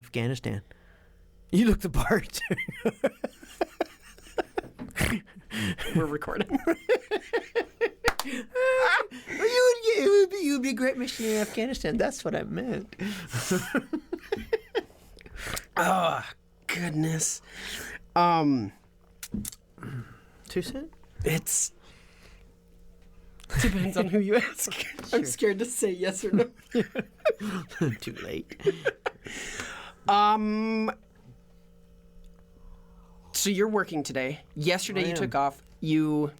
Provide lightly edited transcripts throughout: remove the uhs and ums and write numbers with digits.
Afghanistan. You look the part. We're recording. You would be a great missionary in Afghanistan. That's what I meant. Oh, goodness. Too soon? It depends on who you ask. Sure. I'm scared to say yes or no. Too late. So you're working today. Yesterday you took off. You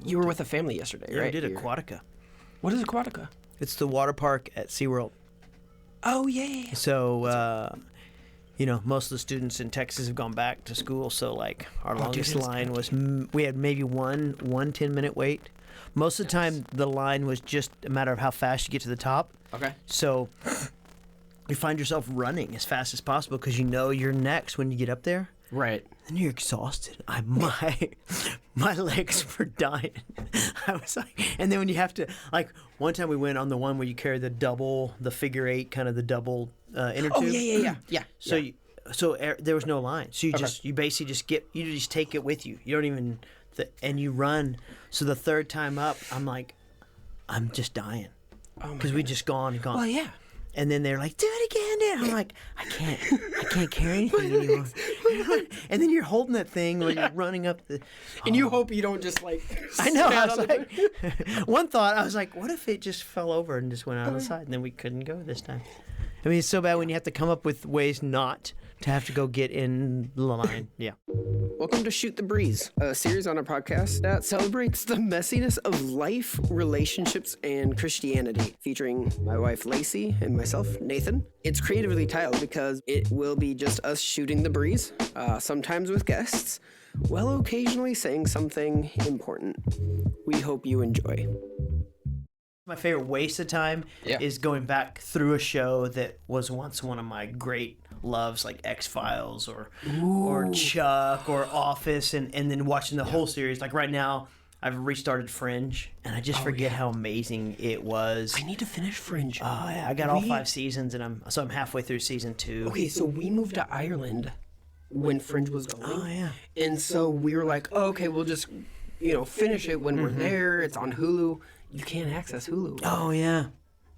were with a family yesterday, Yeah, right? I did Aquatica. What is Aquatica? It's the water park at SeaWorld. Oh, yeah. So, most of the students in Texas have gone back to school. So, like, our longest line was, we had maybe one 10-minute wait. Most of the time, the line was just a matter of how fast you get to the top. Okay. So, you find yourself running as fast as possible because you know you're next when you get up there. Right. And you're exhausted. My legs were dying. I was like, and then when you have to, like, one time we went on the one where you carry the figure eight, kind of the double inner tube. Oh, yeah. So there was no line. So you basically just take it with you. You don't even, and you run. So the third time up, I'm like, I'm just dying. Because we just gone. Well, yeah. And then they're like, do it again, dude. I'm like, I can't carry anything anymore. And then you're holding that thing when you're running up the... And you hope you don't just, like... I know. I was like, one thought, I was like, what if it just fell over and just went out of the side? And then we couldn't go this time. I mean, it's so bad when you have to come up with ways not to have to go get in the line. Yeah. Welcome to Shoot the Breeze, a series on our podcast that celebrates the messiness of life, relationships, and Christianity, featuring my wife Lacey and myself, Nathan. It's creatively titled because it will be just us shooting the breeze, sometimes with guests, while occasionally saying something important. We hope you enjoy. My favorite waste of time is going back through a show that was once one of my great loves, like X-Files or Chuck or Office, and then watching the whole series. Like right now, I've restarted Fringe, and I just forget how amazing it was. I need to finish Fringe. Oh, yeah, I got all 5 seasons, and I'm halfway through season 2. Okay, so we moved to Ireland when Fringe was going. Oh, yeah. And so we were like, oh, okay, we'll just, finish it when we're there. It's on Hulu. You can't access Hulu. Oh, yeah.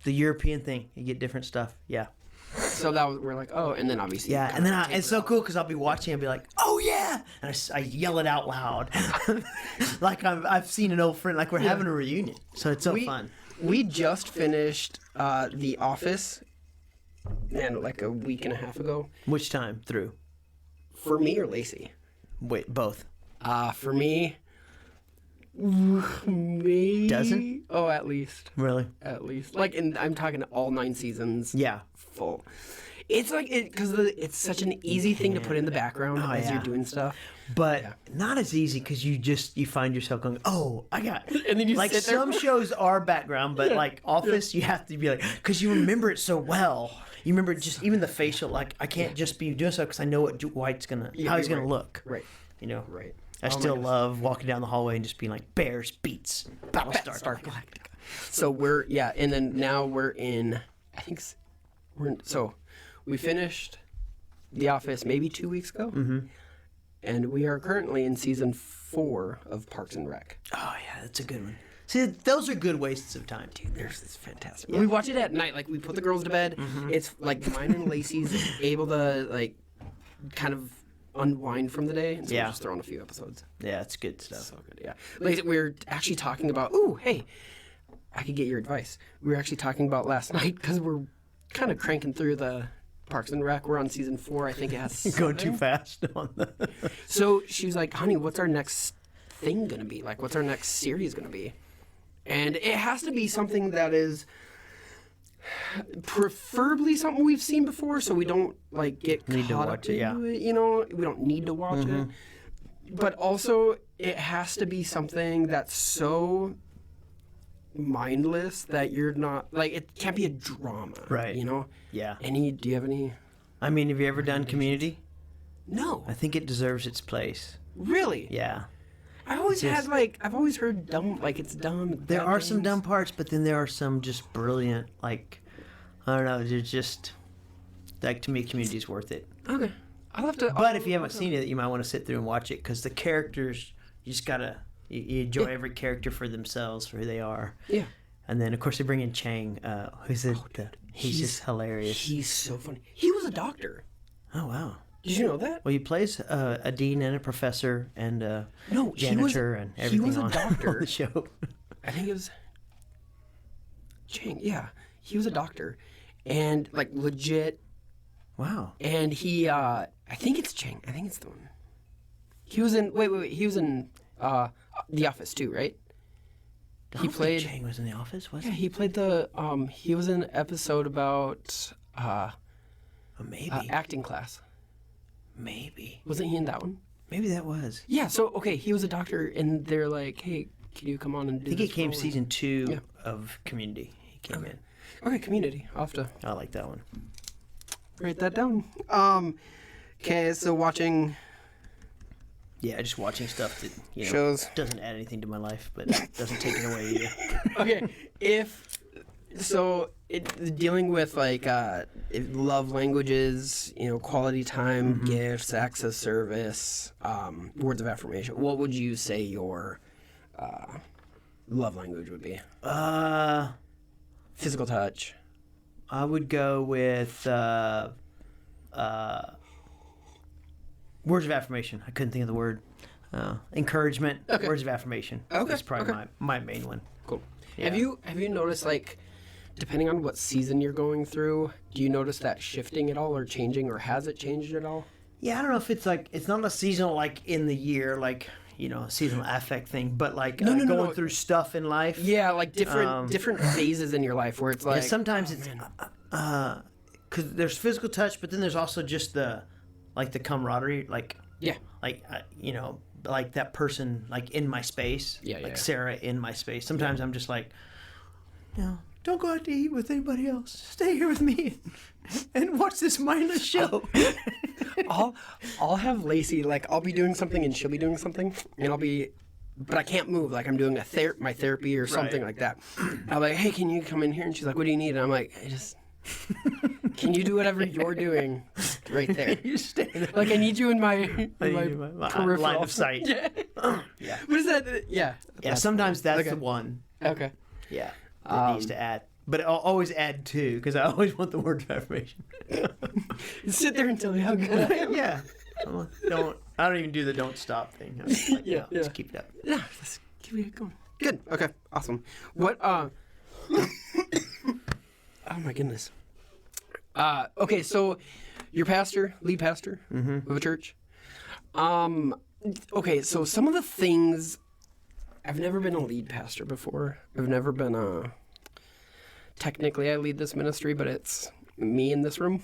The European thing. You get different stuff. Yeah. So we're like, oh, and then obviously. Yeah, and then it's so cool because I'll be watching and be like, oh, yeah. And I yell it out loud. Like I've seen an old friend, like we're having a reunion. So it's so fun. We just finished The Office, like a week and a half ago. Which time through? For me or Lacey? Wait, both. For me, maybe. Dozen? Oh, at least. Really? At least. Like, and I'm talking all 9 seasons. Yeah. Full. It's like, because it's such an easy thing to put in the background as you're doing stuff. But not as easy because you find yourself going, oh, I got it. And then you like sit there. Some shows are background, but like Office, you have to be like, because you remember it so well. You remember just even the facial, like I can't just be doing so because I know what Dwight's how he's gonna look. Right. Right. I still love walking down the hallway and just being like, Bears beats Battlestar Galactica. So and then now we're in, so we finished The Office maybe 2 weeks ago. Mm-hmm. And we are currently in season 4 of Parks and Rec. Oh, yeah, that's a good one. See, those are good wastes of time. Dude, it's fantastic. Yeah. We watch it at night. Like, we put the girls to bed. Mm-hmm. It's like mine and Lacey's able to, like, kind of unwind from the day. And so we're just throwing a few episodes. Yeah, it's good stuff. So good, yeah. Lacey, we were actually talking about, hey, I could get your advice. We were actually talking about last night because we're kind of cranking through the Parks and Rec. We're on season 4. I think it has going too fast on the. So she was like, honey, what's our next thing going to be? Like, what's our next series going to be? And it has to be something that is preferably something we've seen before, so we don't like get caught up into it. We don't need to watch it. But also, it has to be something that's so mindless that you're not like it can't be a drama, right? Yeah. Do you have any? I mean, have you ever done Community? No. I think it deserves its place. Really? Yeah. I've always heard dumb, like it's dumb. There are some dumb parts, but then there are some just brilliant, like, I don't know, they're just, Like, to me, Community's worth it. Okay. I'll have to. But if you haven't seen it, you might want to sit through and watch it, because the characters, you just gotta you enjoy every character for themselves, for who they are. Yeah. And then of course they bring in Chang, who's he's just hilarious. He's so funny. He was a doctor. Oh wow. Did you know that? Well, he plays a dean and a professor and a No, janitor and everything. He was a doctor on the show. I think it was Chang. Yeah, he was a doctor, and like legit. Wow. And he, I think it's Chang. I think it's the one. He was in. Wait. He was in The Office too, right? He played. Chang was in The Office. Was Yeah, he? he played the. He was in an episode about Maybe. acting class. Maybe. Wasn't he in that one? Maybe that was. Yeah. So okay, he was a doctor, and they're like, "Hey, can you come on and do?" I think this it came role?" season 2 of Community. He came in. Okay, Community. I'll have to I like that one. write that down. Okay, so watching Yeah, just watching stuff that shows. doesn't add anything to my life, but doesn't take it away either. Okay, dealing with like love languages, quality time, gifts, acts of service, words of affirmation. What would you say your love language would be? Physical touch. I would go with words of affirmation. I couldn't think of the word. Encouragement. Okay. Words of affirmation. Okay, That's probably okay. my main one. Cool. Yeah. Have you noticed, like, depending on what season you're going through, do you notice that shifting at all or changing, or has it changed at all? Yeah, I don't know if it's like, it's not a seasonal, like in the year, like, seasonal affect thing, but like going through stuff in life. Yeah, like different phases in your life where it's like, Yeah, sometimes it's because there's physical touch, but then there's also just the camaraderie, like like that person like in my space, Sarah in my space. Sometimes I'm just like, don't go out to eat with anybody else. Stay here with me and watch this mindless show. I'll have Lacey, like, I'll be doing something and she'll be doing something, and but I can't move, like I'm doing my therapy or something like that. I'm like, hey, can you come in here? And she's like, what do you need? And I'm like, can you do whatever you're doing right there? You stay there. Like, I need you in my peripheral line of sight. Yeah. Yeah. What is that? Yeah. Yeah. Sometimes that's the one. Okay. Yeah. That needs to add. But I'll always add 2 because I always want the word of affirmation. Sit there and tell me how good I am. Yeah. I don't even do the don't stop thing. I'm just like, just keep it up. Yeah, let's keep it going. Good. Okay. Awesome. What? Oh my goodness. Okay, so you're lead pastor of a church. Okay, so some of the things, I've never been a lead pastor before. I've never been technically I lead this ministry, but it's me in this room.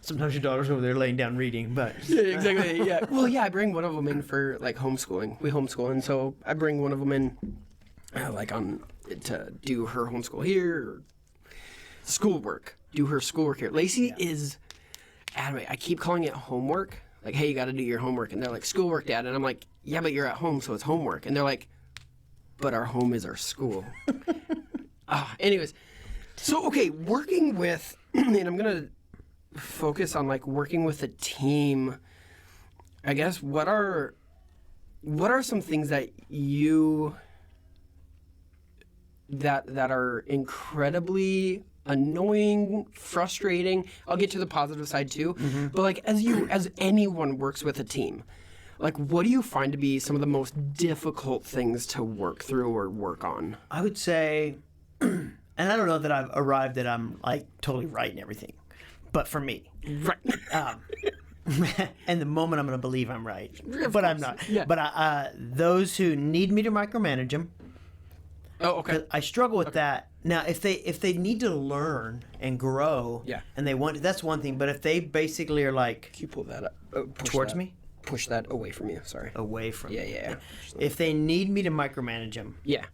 Sometimes your daughter's over there laying down reading, but Yeah, exactly. Yeah. Well, yeah, I bring one of them in for like homeschooling. We homeschool, and so I bring one of them in, to do her homeschool here, or schoolwork. Do her schoolwork here. Lacey is adamant. I keep calling it homework. Like, hey, you got to do your homework, and they're like, schoolwork, Dad, and I'm like, yeah, but you're at home, so it's homework, and they're like, but our home is our school. Anyways, so okay, working with, and I'm gonna focus on like working with a team. I guess what are some things that that are incredibly annoying, frustrating? I'll get to the positive side too. Mm-hmm. But like as anyone works with a team, like what do you find to be some of the most difficult things to work through or work on? I would say, and I don't know that I've arrived that I'm like totally right in everything, but for me, Right. and the moment I'm going to believe I'm right, but I'm not. Yeah. But those who need me to micromanage them, Oh, okay. I struggle with that. Now, if they need to learn and grow, and they want to, that's one thing. But if they basically are like, Can you pull that up towards me, push that away from you. Sorry. away from me. Yeah. If they need me to micromanage them, Yeah.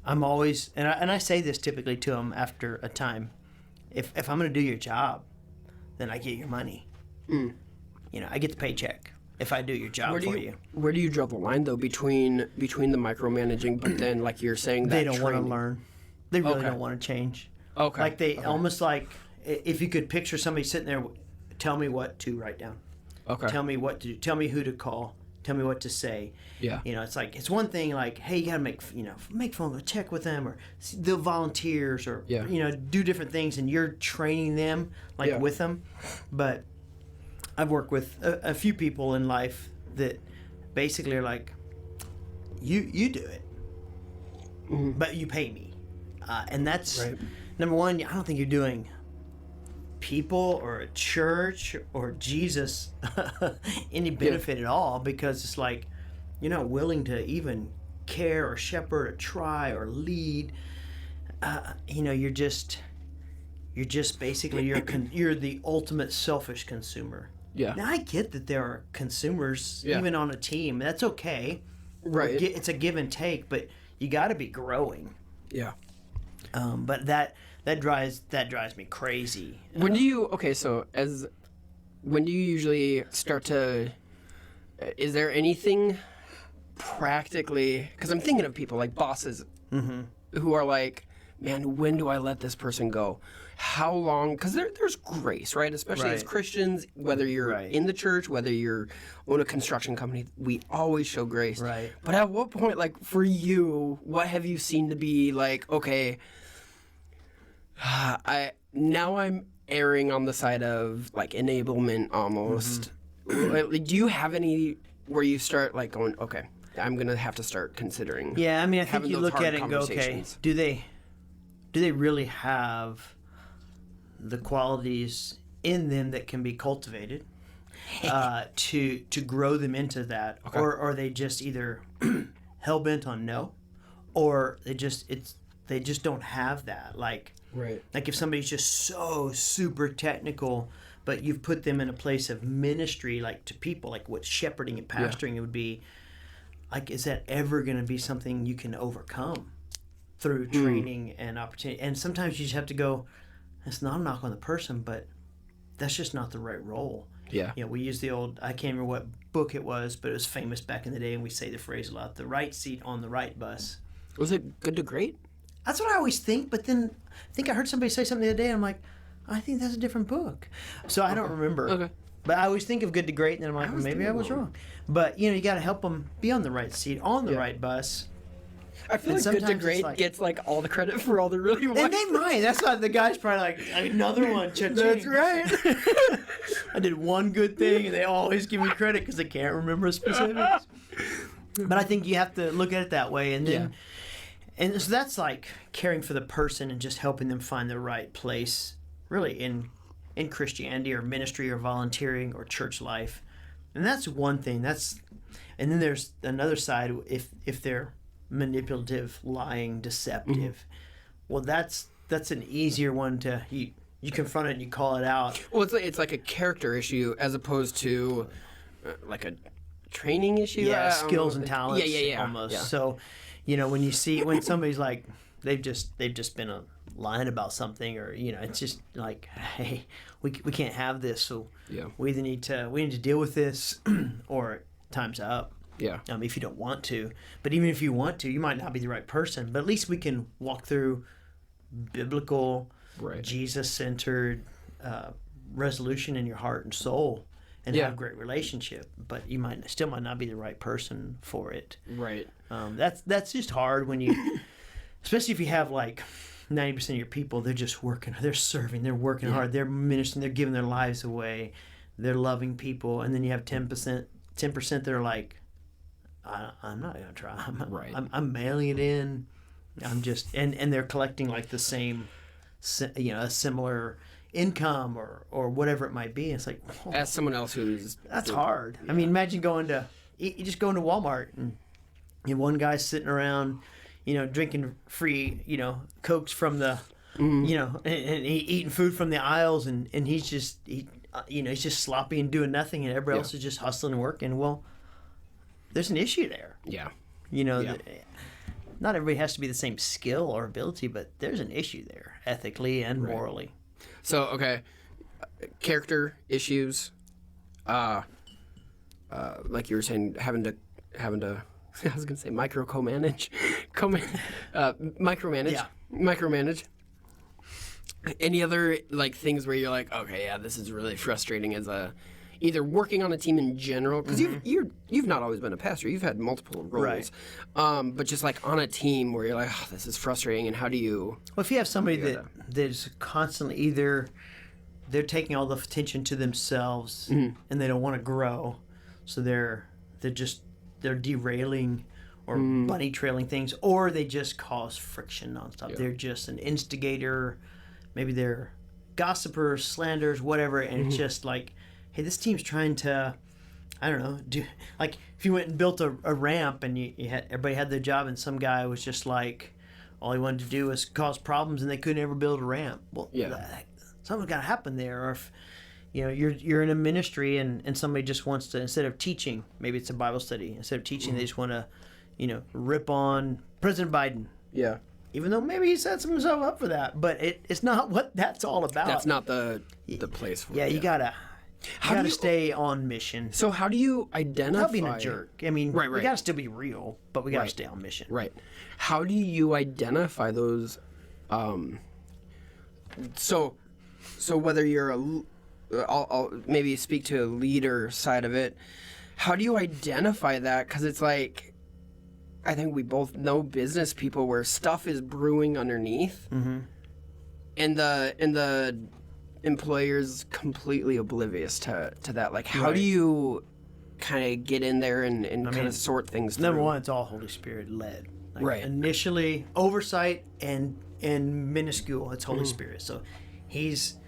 I'm always, and I say this typically to them after a time, if I'm going to do your job, then I get your money. Mm. I get the paycheck if I do your job for you. Where do you draw the line though between the micromanaging, but then like you're saying that They don't want to training? learn. They really Okay. don't want to change. Okay. Like they almost like if you could picture somebody sitting there, tell me what to write down. Okay. Tell me what to do. Tell me who to call. Tell me what to say. Yeah. You know, it's like it's one thing like, hey, you gotta make phone call, check with them, or the volunteers, or do different things, and you're training them with them. But I've worked with a few people in life that basically are like, you do it, but you pay me, and that's number one. I don't think you're doing people or a church or Jesus any benefit at all, because it's like you're not willing to even care or shepherd or try or lead. You're just basically you're the ultimate selfish consumer. Yeah. Now I get that there are consumers even on a team. That's okay. Right. It's a give and take, but you got to be growing. Yeah. But that drives me crazy. When do you when do you usually start to? Is there anything practically? Because I'm thinking of people like bosses who are like, man, when do I let this person go? How long? Because there's grace, right? Especially as Christians, whether you're in the church, whether you're own a construction company, we always show grace. Right. But at what point, like for you, what have you seen to be like, okay, I'm erring on the side of like enablement almost. Like, do you have any where you start like going, okay, I'm gonna have to start considering? Yeah, I mean, I think you look at it and go, okay, do they really have the qualities in them that can be cultivated to grow them into that, or are they just either hell bent on no, or they just don't have that, like if somebody's just so super technical, but you've put them in a place of ministry, like to people, like what shepherding and pastoring it would be, like, is that ever going to be something you can overcome through training and opportunity? And sometimes you just have to go, it's not a knock on the person, but that's just not the right role. Yeah. We use the old, I can't remember what book it was, but it was famous back in the day, and we say the phrase a lot, the right seat on the right bus. Was it Good to Great? That's what I always think, but then I think I heard somebody say something the other day, and I'm like, I think that's a different book. So I don't remember. Okay. But I always think of Good to Great, and then I'm like, maybe I was wrong. But, you got to help them be on the right seat, on the right bus. I feel like Good to Great gets like all the credit for all the really ones. And they might. That's why the guy's probably like, another one. That's right. I did one good thing, and they always give me credit because they can't remember specifics. But I think you have to look at it that way. And then, and so that's like caring for the person and just helping them find the right place, really, in Christianity or ministry or volunteering or church life. And that's one thing. And then there's another side, if they're manipulative, lying, deceptive. Well, that's an easier one to you confront it and you call it out. Well, it's like a character issue as opposed to like a training issue. Yeah, skills and talents. Yeah. Almost. Yeah. So, when somebody's like they've just been lying about something, or it's just like, hey, we can't have this, so we either need to deal with this or time's up. Yeah. If you don't want to, but even if you want to, you might not be the right person. But at least we can walk through biblical, Jesus-centered resolution in your heart and soul, and have a great relationship. But you might not be the right person for it. Right. That's just hard when you, especially if you have like 90% of your people, they're just working, they're serving, they're working hard, they're ministering, they're giving their lives away, they're loving people, and then you have 10% that are like, I'm not gonna try. I'm mailing it in. I'm just and they're collecting like the same, a similar income or whatever it might be. It's like, as someone else that's hard. Yeah. I mean, imagine you just going to Walmart and one guy's sitting around, drinking free, Cokes from the, and eating food from the aisles, and he's just he's just sloppy and doing nothing, and everybody else is just hustling and working. Well, there's an issue there. Yeah. Not everybody has to be the same skill or ability, but there's an issue there, ethically and morally. So, okay, character issues, like you were saying, having to, I was gonna say micromanage. Any other like things where you're like, okay, yeah, this is really frustrating as a either working on a team in general, because you've not always been a pastor, you've had multiple roles, but just like on a team where you're like, oh, this is frustrating, and how do you? Well, if you have somebody that's constantly either they're taking all the attention to themselves and they don't want to grow, so they're derailing or bunny trailing things, or they just cause friction nonstop. They're just an instigator, maybe they're gossipers, slanderers, whatever, and it's just like, hey, this team's trying to, I don't know, do like if you went and built a ramp and you had everybody had their job and some guy was just like, all he wanted to do was cause problems and they couldn't ever build a ramp. Well, something's got to happen there. Or if you're in a ministry and somebody just wants to, instead of teaching, maybe it's a Bible study, instead of teaching they just want to, rip on President Biden. Yeah. Even though maybe he sets himself up for that, but it's not what that's all about. That's not the place for it. You gotta stay on mission. So how do you identify? Not being a jerk. I mean, we gotta still be real, but we gotta stay on mission. Right. How do you identify those? So whether you're I'll maybe speak to a leader side of it. How do you identify that? Because it's like, I think we both know business people where stuff is brewing underneath, and the employer's completely oblivious to that. Like, how do you kind of get in there and kind of sort things through? Number one, it's all Holy Spirit led. Like, initially, oversight and minuscule, it's Holy Spirit. So he's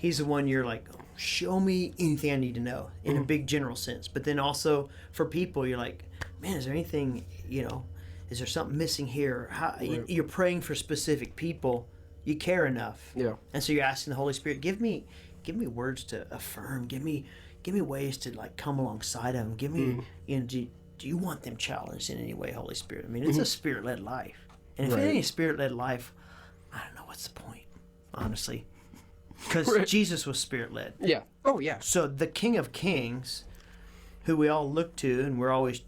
the one you're like, show me anything I need to know in a big general sense. But then also for people, you're like, man, is there anything, is there something missing here? How, you're praying for specific people. You care enough. Yeah. And so you're asking the Holy Spirit, give me words to affirm. Give me ways to like come alongside them. Give me, do you want them challenged in any way, Holy Spirit? I mean, it's a Spirit-led life. And if it ain't a Spirit-led life, I don't know what's the point, honestly. Because Jesus was Spirit-led. Yeah. Oh, yeah. So the King of Kings, who we all look to and we're always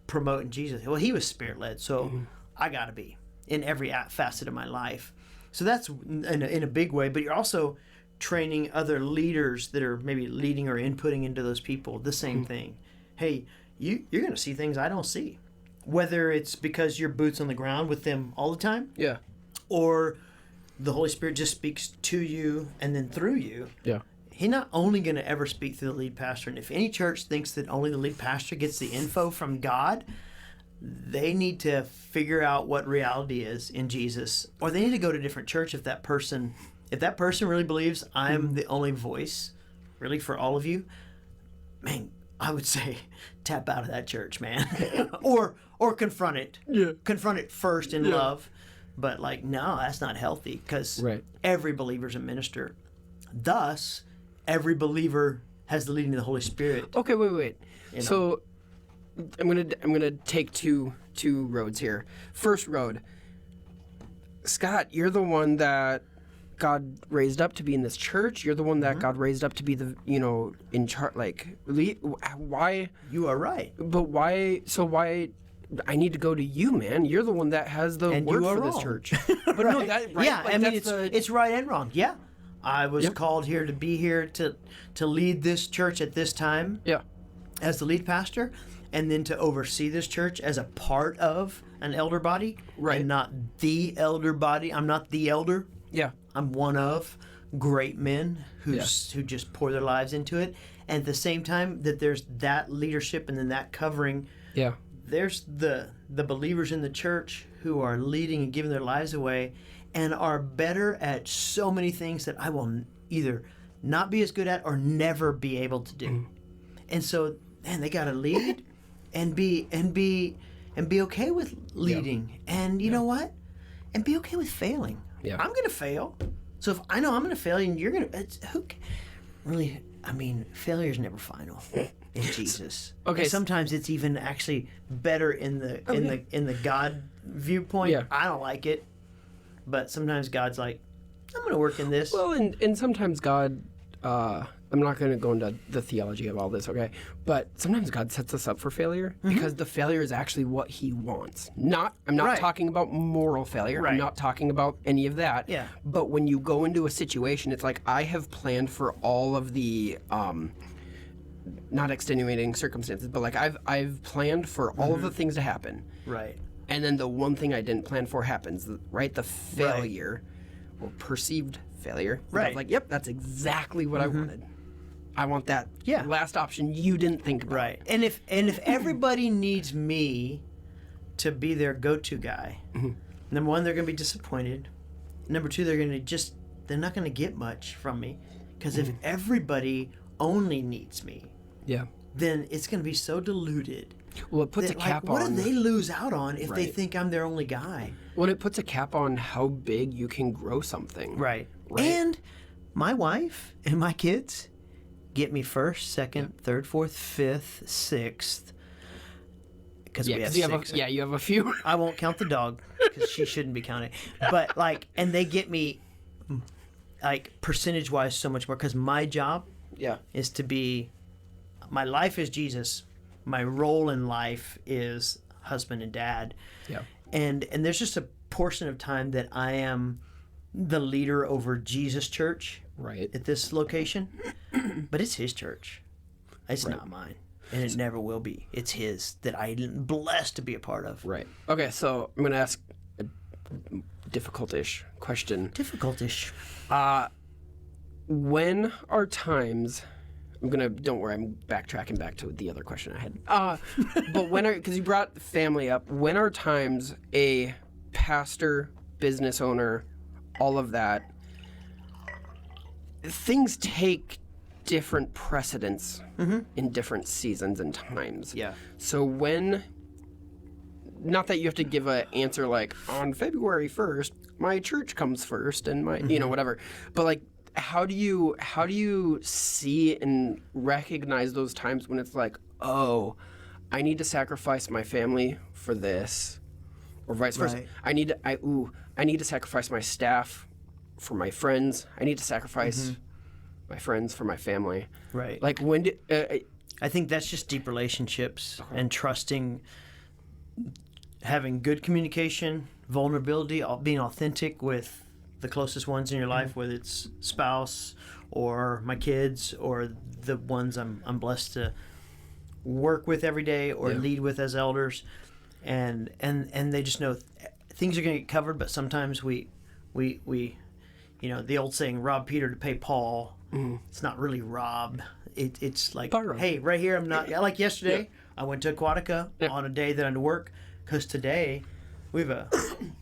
promoting Jesus, well, he was Spirit-led, so I got to be in every facet of my life. So that's in a big way, but you're also training other leaders that are maybe leading or inputting into those people the same thing. Hey, you're going to see things I don't see. Whether it's because you're boots on the ground with them all the time. Yeah. Or the Holy Spirit just speaks to you and then through you. Yeah. He's not only going to ever speak through the lead pastor. And if any church thinks that only the lead pastor gets the info from God, they need to figure out what reality is in Jesus. Or they need to go to a different church if that person really believes I'm the only voice, really, for all of you. Man, I would say tap out of that church, man. or confront it. Yeah. Confront it first in love. But no, that's not healthy because every believer's a minister. Thus, every believer has the leading of the Holy Spirit. Okay, wait. So I'm gonna take two roads here. First road, Scott, you're the one that God raised up to be in this church. You're the one that God raised up to be the in charge. Why? You are right. But why? So why? I need to go to you, man. You're the one that has the word for this church. But no, that yeah. I mean, it's right and wrong. Yeah, I was called here to be here to lead this church at this time. Yeah, as the lead pastor, and then to oversee this church as a part of an elder body. Right, and not the elder body. I'm not the elder. Yeah, I'm one of great men who just pour their lives into it. And at the same time, that there's that leadership and then that covering. Yeah. There's the believers in the church who are leading and giving their lives away and are better at so many things that I will either not be as good at or never be able to do. And so, man, they got to lead and be okay with leading. And you know what? And be okay with failing. Yeah. I'm going to fail. So if I know I'm going to fail and you're going to, failure's never final. In Jesus. Okay. And sometimes it's even actually better in the God viewpoint. Yeah. I don't like it, but sometimes God's like, I'm going to work in this. Well, and sometimes God, I'm not going to go into the theology of all this, okay? But sometimes God sets us up for failure because the failure is actually what he wants. I'm not talking about moral failure. Right. I'm not talking about any of that. Yeah. But when you go into a situation, it's like I have planned for all of the not extenuating circumstances, but like I've planned for all of the things to happen. Right. And then the one thing I didn't plan for happens, right? The failure or perceived failure. Right. I was like, yep, that's exactly what I wanted. I want that last option you didn't think about. Right. And if everybody needs me to be their go-to guy, number one, they're going to be disappointed. Number two, they're not going to get much from me. Because if everybody only needs me, then it's going to be so diluted. Well, it puts a cap on... What do they lose out on if they think I'm their only guy? Well, it puts a cap on how big you can grow something. Right. And my wife and my kids get me first, second, third, fourth, fifth, sixth. Because we have six. You have a few. I won't count the dog because she shouldn't be counted. But and they get me percentage-wise so much more because my job is to be, my life is Jesus. My role in life is husband and dad. Yeah. And there's just a portion of time that I am the leader over Jesus Church at this location. But it's his church. It's not mine. And it never will be. It's his that I'm blessed to be a part of. Right. Okay, so I'm going to ask a difficult-ish question. Difficult-ish. When are times... don't worry, I'm backtracking back to the other question I had. But because you brought family up, when are times a pastor, business owner, all of that, things take different precedence in different seasons and times. Yeah. So not that you have to give an answer like, on February 1st, my church comes first and my, whatever. But like, how do you see and recognize those times when it's like, oh, I need to sacrifice my family for this, or vice versa? I need to sacrifice my staff for my friends. I need to sacrifice my friends for my family. Right. Like when did I think that's just deep relationships and trusting, having good communication, vulnerability, being authentic with the closest ones in your life, whether it's spouse or my kids or the ones I'm blessed to work with every day or lead with as elders, and they just know things are going to get covered. But sometimes we the old saying, rob Peter to pay Paul. It's not really rob. It's like, hey, right here I'm not. Like yesterday, I went to Aquatica on a day that I had to work because today we have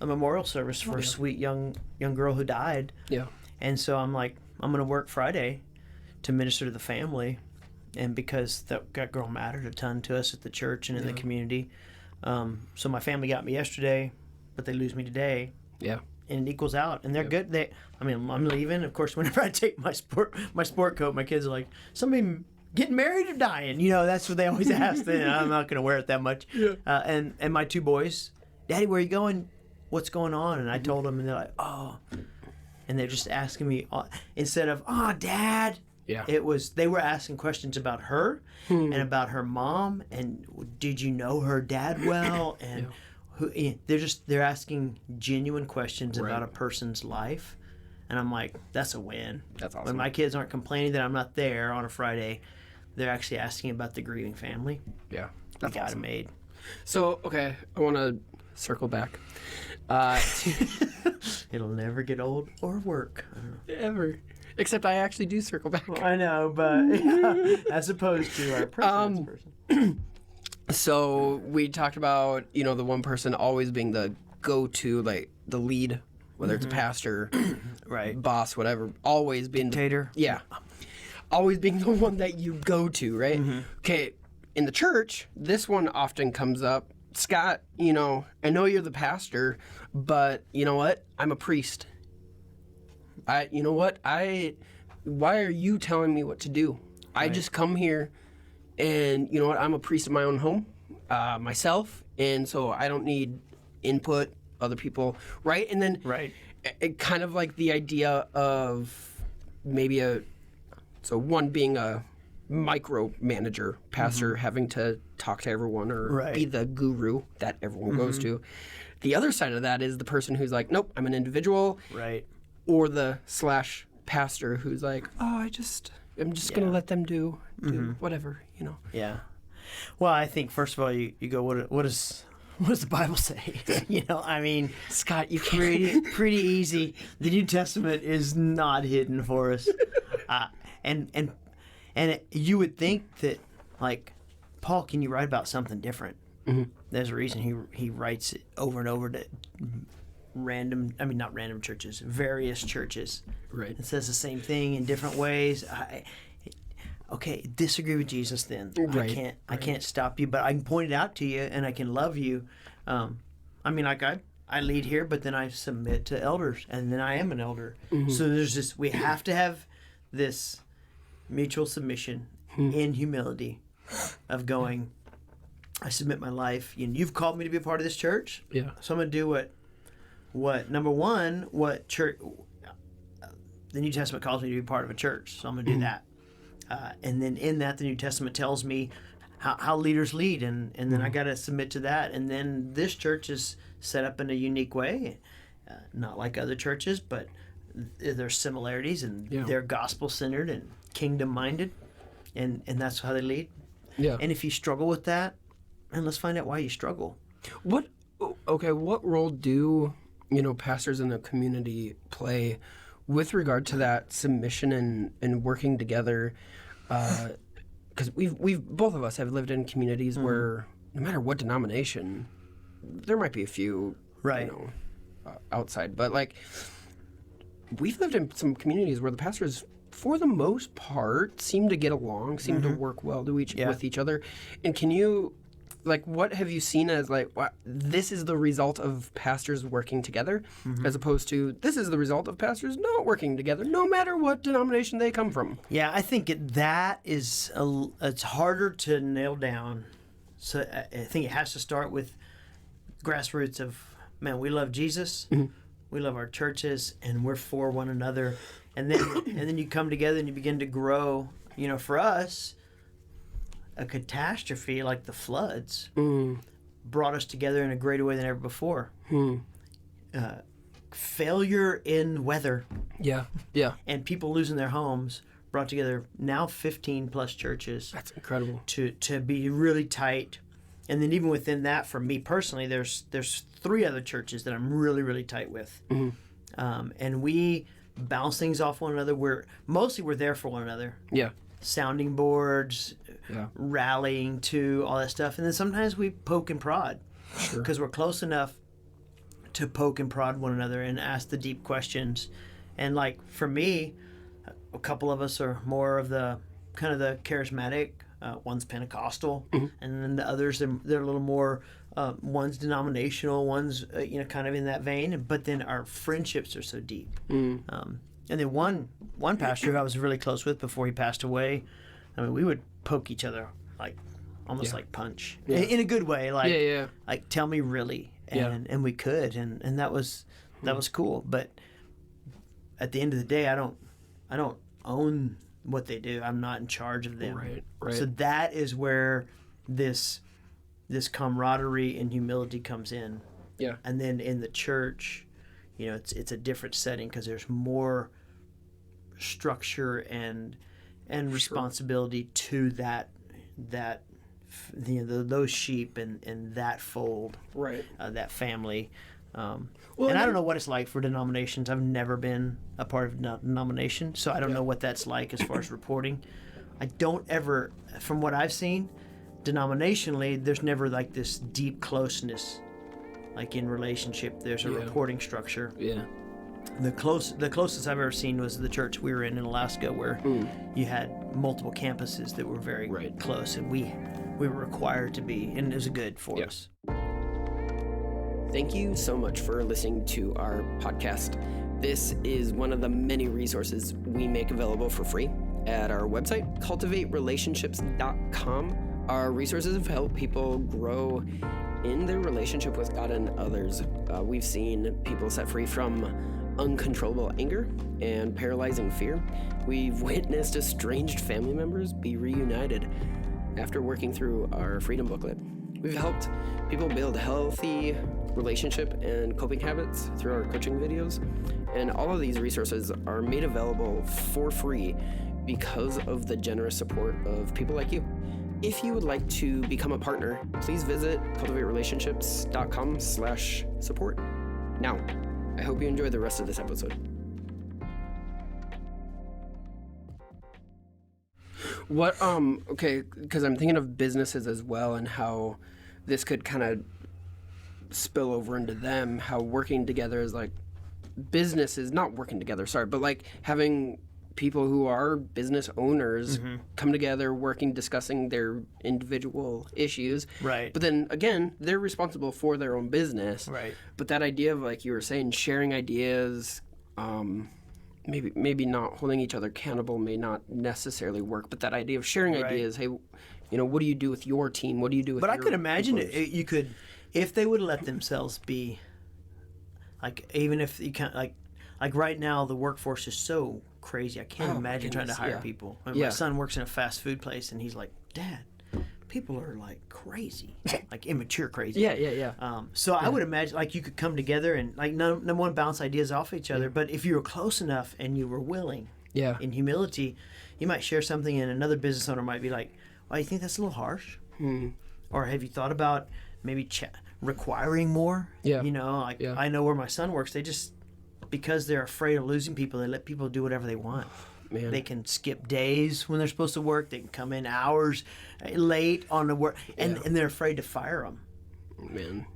a memorial service for a sweet young girl who died. Yeah. And so I'm like, I'm going to work Friday to minister to the family. And because that girl mattered a ton to us at the church and in the community. So my family got me yesterday, but they lose me today. Yeah. And it equals out. And they're good. I'm leaving. Of course, whenever I take my sport coat, my kids are like, somebody getting married or dying? That's what they always ask. I'm not going to wear it that much. Yeah. And my two boys, Daddy, where are you going? What's going on? And I told them, and they're like, oh. And they're just asking me, instead of, oh, Dad. Yeah. They were asking questions about her and about her mom, and did you know her dad well? And they're asking genuine questions about a person's life. And I'm like, that's a win. That's awesome. When my kids aren't complaining that I'm not there on a Friday, they're actually asking about the grieving family. Yeah. That's awesome. Made. So, okay, I want to circle back. It'll never get old or work. Ever. Except I actually do circle back. Well, I know, but as opposed to our president's person. So we talked about, the one person always being the go-to, like the lead, whether it's a pastor, right, boss, whatever, always being dictator. Always being the one that you go to, right? Okay, in the church, this one often comes up. Scott, I know you're the pastor, but you know what? I'm a priest. Why are you telling me what to do? Right. I just come here and you know what? I'm a priest of my own home, myself. And so I don't need input, other people. Right. And then it kind of like the idea of maybe So one being a micromanager, pastor, having to talk to everyone or be the guru that everyone goes to. The other side of that is the person who's like, nope, I'm an individual. Right. Or the / pastor who's like, oh, I'm just going to let them do whatever, you know. Yeah. Well, I think first of all, you go, what does the Bible say? You know, I mean, Scott, you pretty easy. The New Testament is not hidden for us, and you would think that, like, Paul, can you write about something different? There's a reason he writes it over and over to not random churches, various churches. Right. It says the same thing in different ways. Okay, disagree with Jesus then. Right. I can't stop you, but I can point it out to you and I can love you. I lead here, but then I submit to elders, and then I am an elder. So there's we have to have this mutual submission in humility of going, I submit my life. You've called me to be a part of this church. Yeah. So I'm going to do what number one, what church, the New Testament calls me to be part of a church. So I'm going to do that. And then in that, the New Testament tells me how leaders lead. And then I got to submit to that. And then this church is set up in a unique way, not like other churches, but there's similarities, and they're gospel-centered and kingdom-minded. And that's how they lead. Yeah. And if you struggle with that, and let's find out why you struggle. What role do, pastors in the community play with regard to that submission and working together? Because we've both of us have lived in communities where no matter what denomination, there might be a few, outside, but like we've lived in some communities where the pastors, for the most part, seem to get along, seem to work well with each other. And can you, what have you seen as this is the result of pastors working together, as opposed to this is the result of pastors not working together, no matter what denomination they come from? Yeah, I think that is it's harder to nail down. So I think it has to start with grassroots of, man, we love Jesus, we love our churches, and we're for one another. And then you come together and you begin to grow. For us, a catastrophe like the floods brought us together in a greater way than ever before. Failure in weather. Yeah. And people losing their homes brought together now 15 plus churches. That's incredible. To be really tight. And then even within that, for me personally, there's 3 other churches that I'm really, really tight with. And we bounce things off one another. We're there for one another. Yeah. Sounding boards, rallying to all that stuff. And then sometimes we poke and prod because we're close enough to poke and prod one another and ask the deep questions. And for me, a couple of us are more of the kind of the charismatic. One's Pentecostal, and then the others, they're a little more, one's denominational, one's, kind of in that vein. But then our friendships are so deep. And then one pastor who I was really close with before he passed away, I mean, we would poke each other almost like punch in a good way, like tell me really, and we could, and that was cool. But at the end of the day, I don't own what they do. I'm not in charge of them. Right. So that is where this camaraderie and humility comes in. Yeah. And then in the church, it's a different setting because there's more structure and responsibility to that those sheep and that fold, that family. I don't know what it's like for denominations. I've never been a part of a denomination, so I don't know what that's like as far as reporting. I don't ever, from what I've seen, denominationally, there's never this deep closeness, in relationship. There's a reporting structure. Yeah. The closest I've ever seen was the church we were in Alaska, where you had multiple campuses that were very close, and we were required to be, and it was good for us. Thank you so much for listening to our podcast. This is one of the many resources we make available for free at our website, cultivaterelationships.com. Our resources have helped people grow in their relationship with God and others. We've seen people set free from uncontrollable anger and paralyzing fear, we've witnessed estranged family members be reunited after working through our freedom booklet. We've helped people build healthy relationship and coping habits through our coaching videos, and all of these resources are made available for free because of the generous support of people like you. If you would like to become a partner, please visit cultivaterelationships.com/support. Now, I hope you enjoy the rest of this episode. Okay, because I'm thinking of businesses as well and how this could kind of spill over into them, how working together is like businesses, not working together, sorry, but like having people who are business owners come together, working, discussing their individual issues. Right. But then again, they're responsible for their own business. Right. But that idea of, like you were saying, sharing ideas, maybe not holding each other accountable may not necessarily work. But that idea of sharing ideas, hey, what do you do with your team? What do you do with But your I could imagine you could, if they would let themselves be, like, even if you can't, like right now the workforce is so crazy. I can't imagine trying to hire people. My son works in a fast food place, and he's like, Dad, people are like crazy, like immature crazy. Yeah. So I would imagine like you could come together and like number one, bounce ideas off each other. But if you were close enough and you were willing, in humility, you might share something, and another business owner might be like, "Well, you think that's a little harsh?" Or have you thought about maybe requiring more? Yeah. I know where my son works. They just, because they're afraid of losing people, they let people do whatever they want. Man. They can skip days when they're supposed to work. They can come in hours late on the work, and they're afraid to fire them. Man.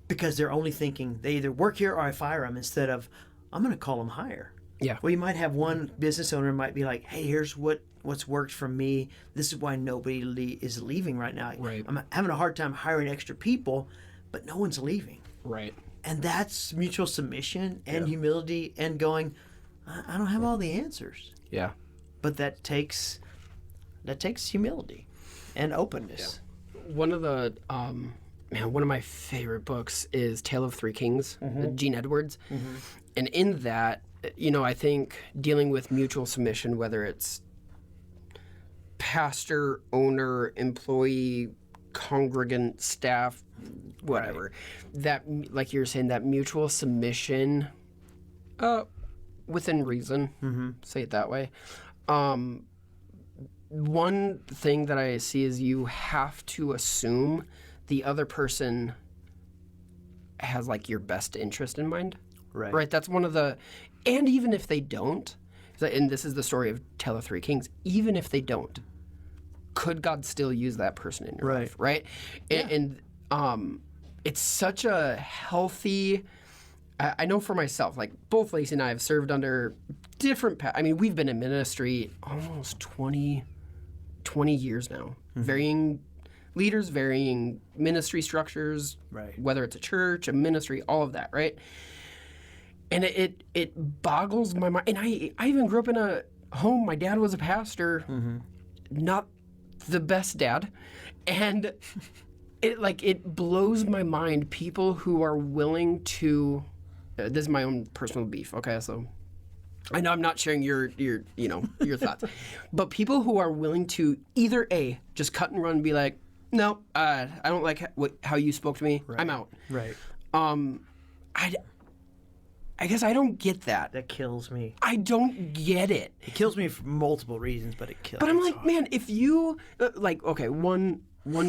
Because they're only thinking they either work here or I fire them, instead of I'm going to call them higher. Yeah. Well, you might have one business owner might be like, hey, here's what's worked for me. This is why nobody is leaving right now. Right. I'm having a hard time hiring extra people, but no one's leaving. Right. And that's mutual submission and humility and going, I don't have all the answers. Yeah. But that takes humility and openness. Yeah. One of the one of my favorite books is Tale of Three Kings, Gene Edwards. And in that, I think dealing with mutual submission, whether it's pastor, owner, employee, congregant, staff, whatever, that, like you were saying, that mutual submission, within reason, say it that way. One thing that I see is you have to assume the other person has like your best interest in mind. Right. That's one of the, and even if they don't, and this is the story of Tale of Three Kings, even if they don't, could God still use that person in your life? Right. Yeah. And it's such a healthy, I know for myself, like both Lacey and I have served under different, we've been in ministry almost 20 years now. Varying leaders, varying ministry structures, whether it's a church, a ministry, all of that, right? And it boggles my mind. And I even grew up in a home, my dad was a pastor, not the best dad. And it blows my mind, people who are willing to, this is my own personal beef, okay? So I know I'm not sharing your thoughts, but people who are willing to either A, just cut and run and be like, no, I don't like how you spoke to me. I'm out. Right. I guess I don't get that. That kills me. I don't get it. It kills me for multiple reasons, but it kills me. But I'm like, man, if you, one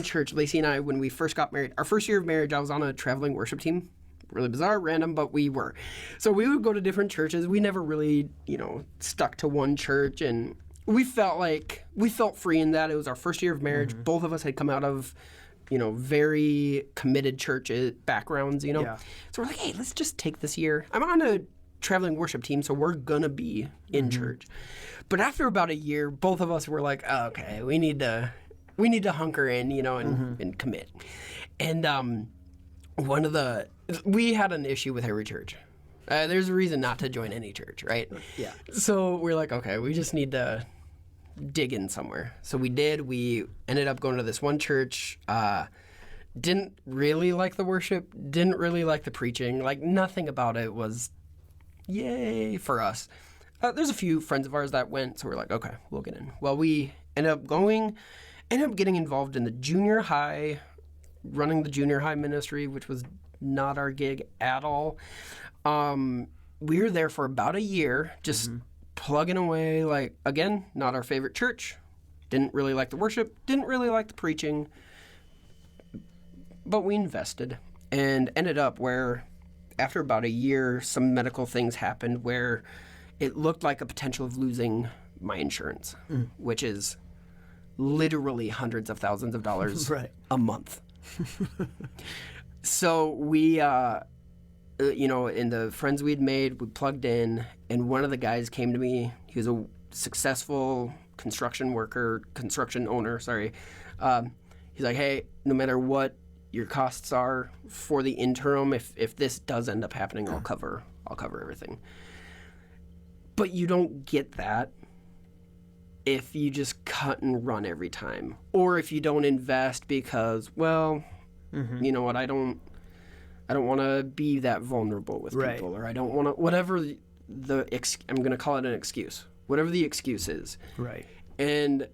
church, Lacey and I, when we first got married, our first year of marriage, I was on a traveling worship team. Really bizarre, random, but we were. So we would go to different churches. We never really, stuck to one church, and we felt free in that. It was our first year of marriage. Both of us had come out of, very committed church backgrounds, Yeah. So we're like, hey, let's just take this year. I'm on a traveling worship team, so we're going to be in church. But after about a year, both of us were like, oh, okay, we need to hunker in, and commit. And we had an issue with every church. There's a reason not to join any church, right? Yeah. So we're like, okay, we just need to dig in somewhere. So we did. We ended up going to this one church. Didn't really like the worship. Didn't really like the preaching. Like nothing about it was yay for us. There's a few friends of ours that went, so we're like, okay, we'll get in. Well, we ended up getting involved in the junior high, running the junior high ministry, which was not our gig at all. We were there for about a year, just plugging away, like, again, not our favorite church. Didn't really like the worship, didn't really like the preaching, but we invested and ended up where, after about a year, some medical things happened where it looked like a potential of losing my insurance, which is literally hundreds of thousands of dollars a month. So we, in the friends we'd made, we plugged in, and one of the guys came to me. He was a successful construction owner. He's like, hey, no matter what your costs are for the interim, if this does end up happening, I'll cover everything. But you don't get that if you just cut and run every time, or if you don't invest because, well, you know what, I don't want to be that vulnerable with people, or I don't want to, whatever I'm going to call it an excuse, whatever the excuse is. Right. And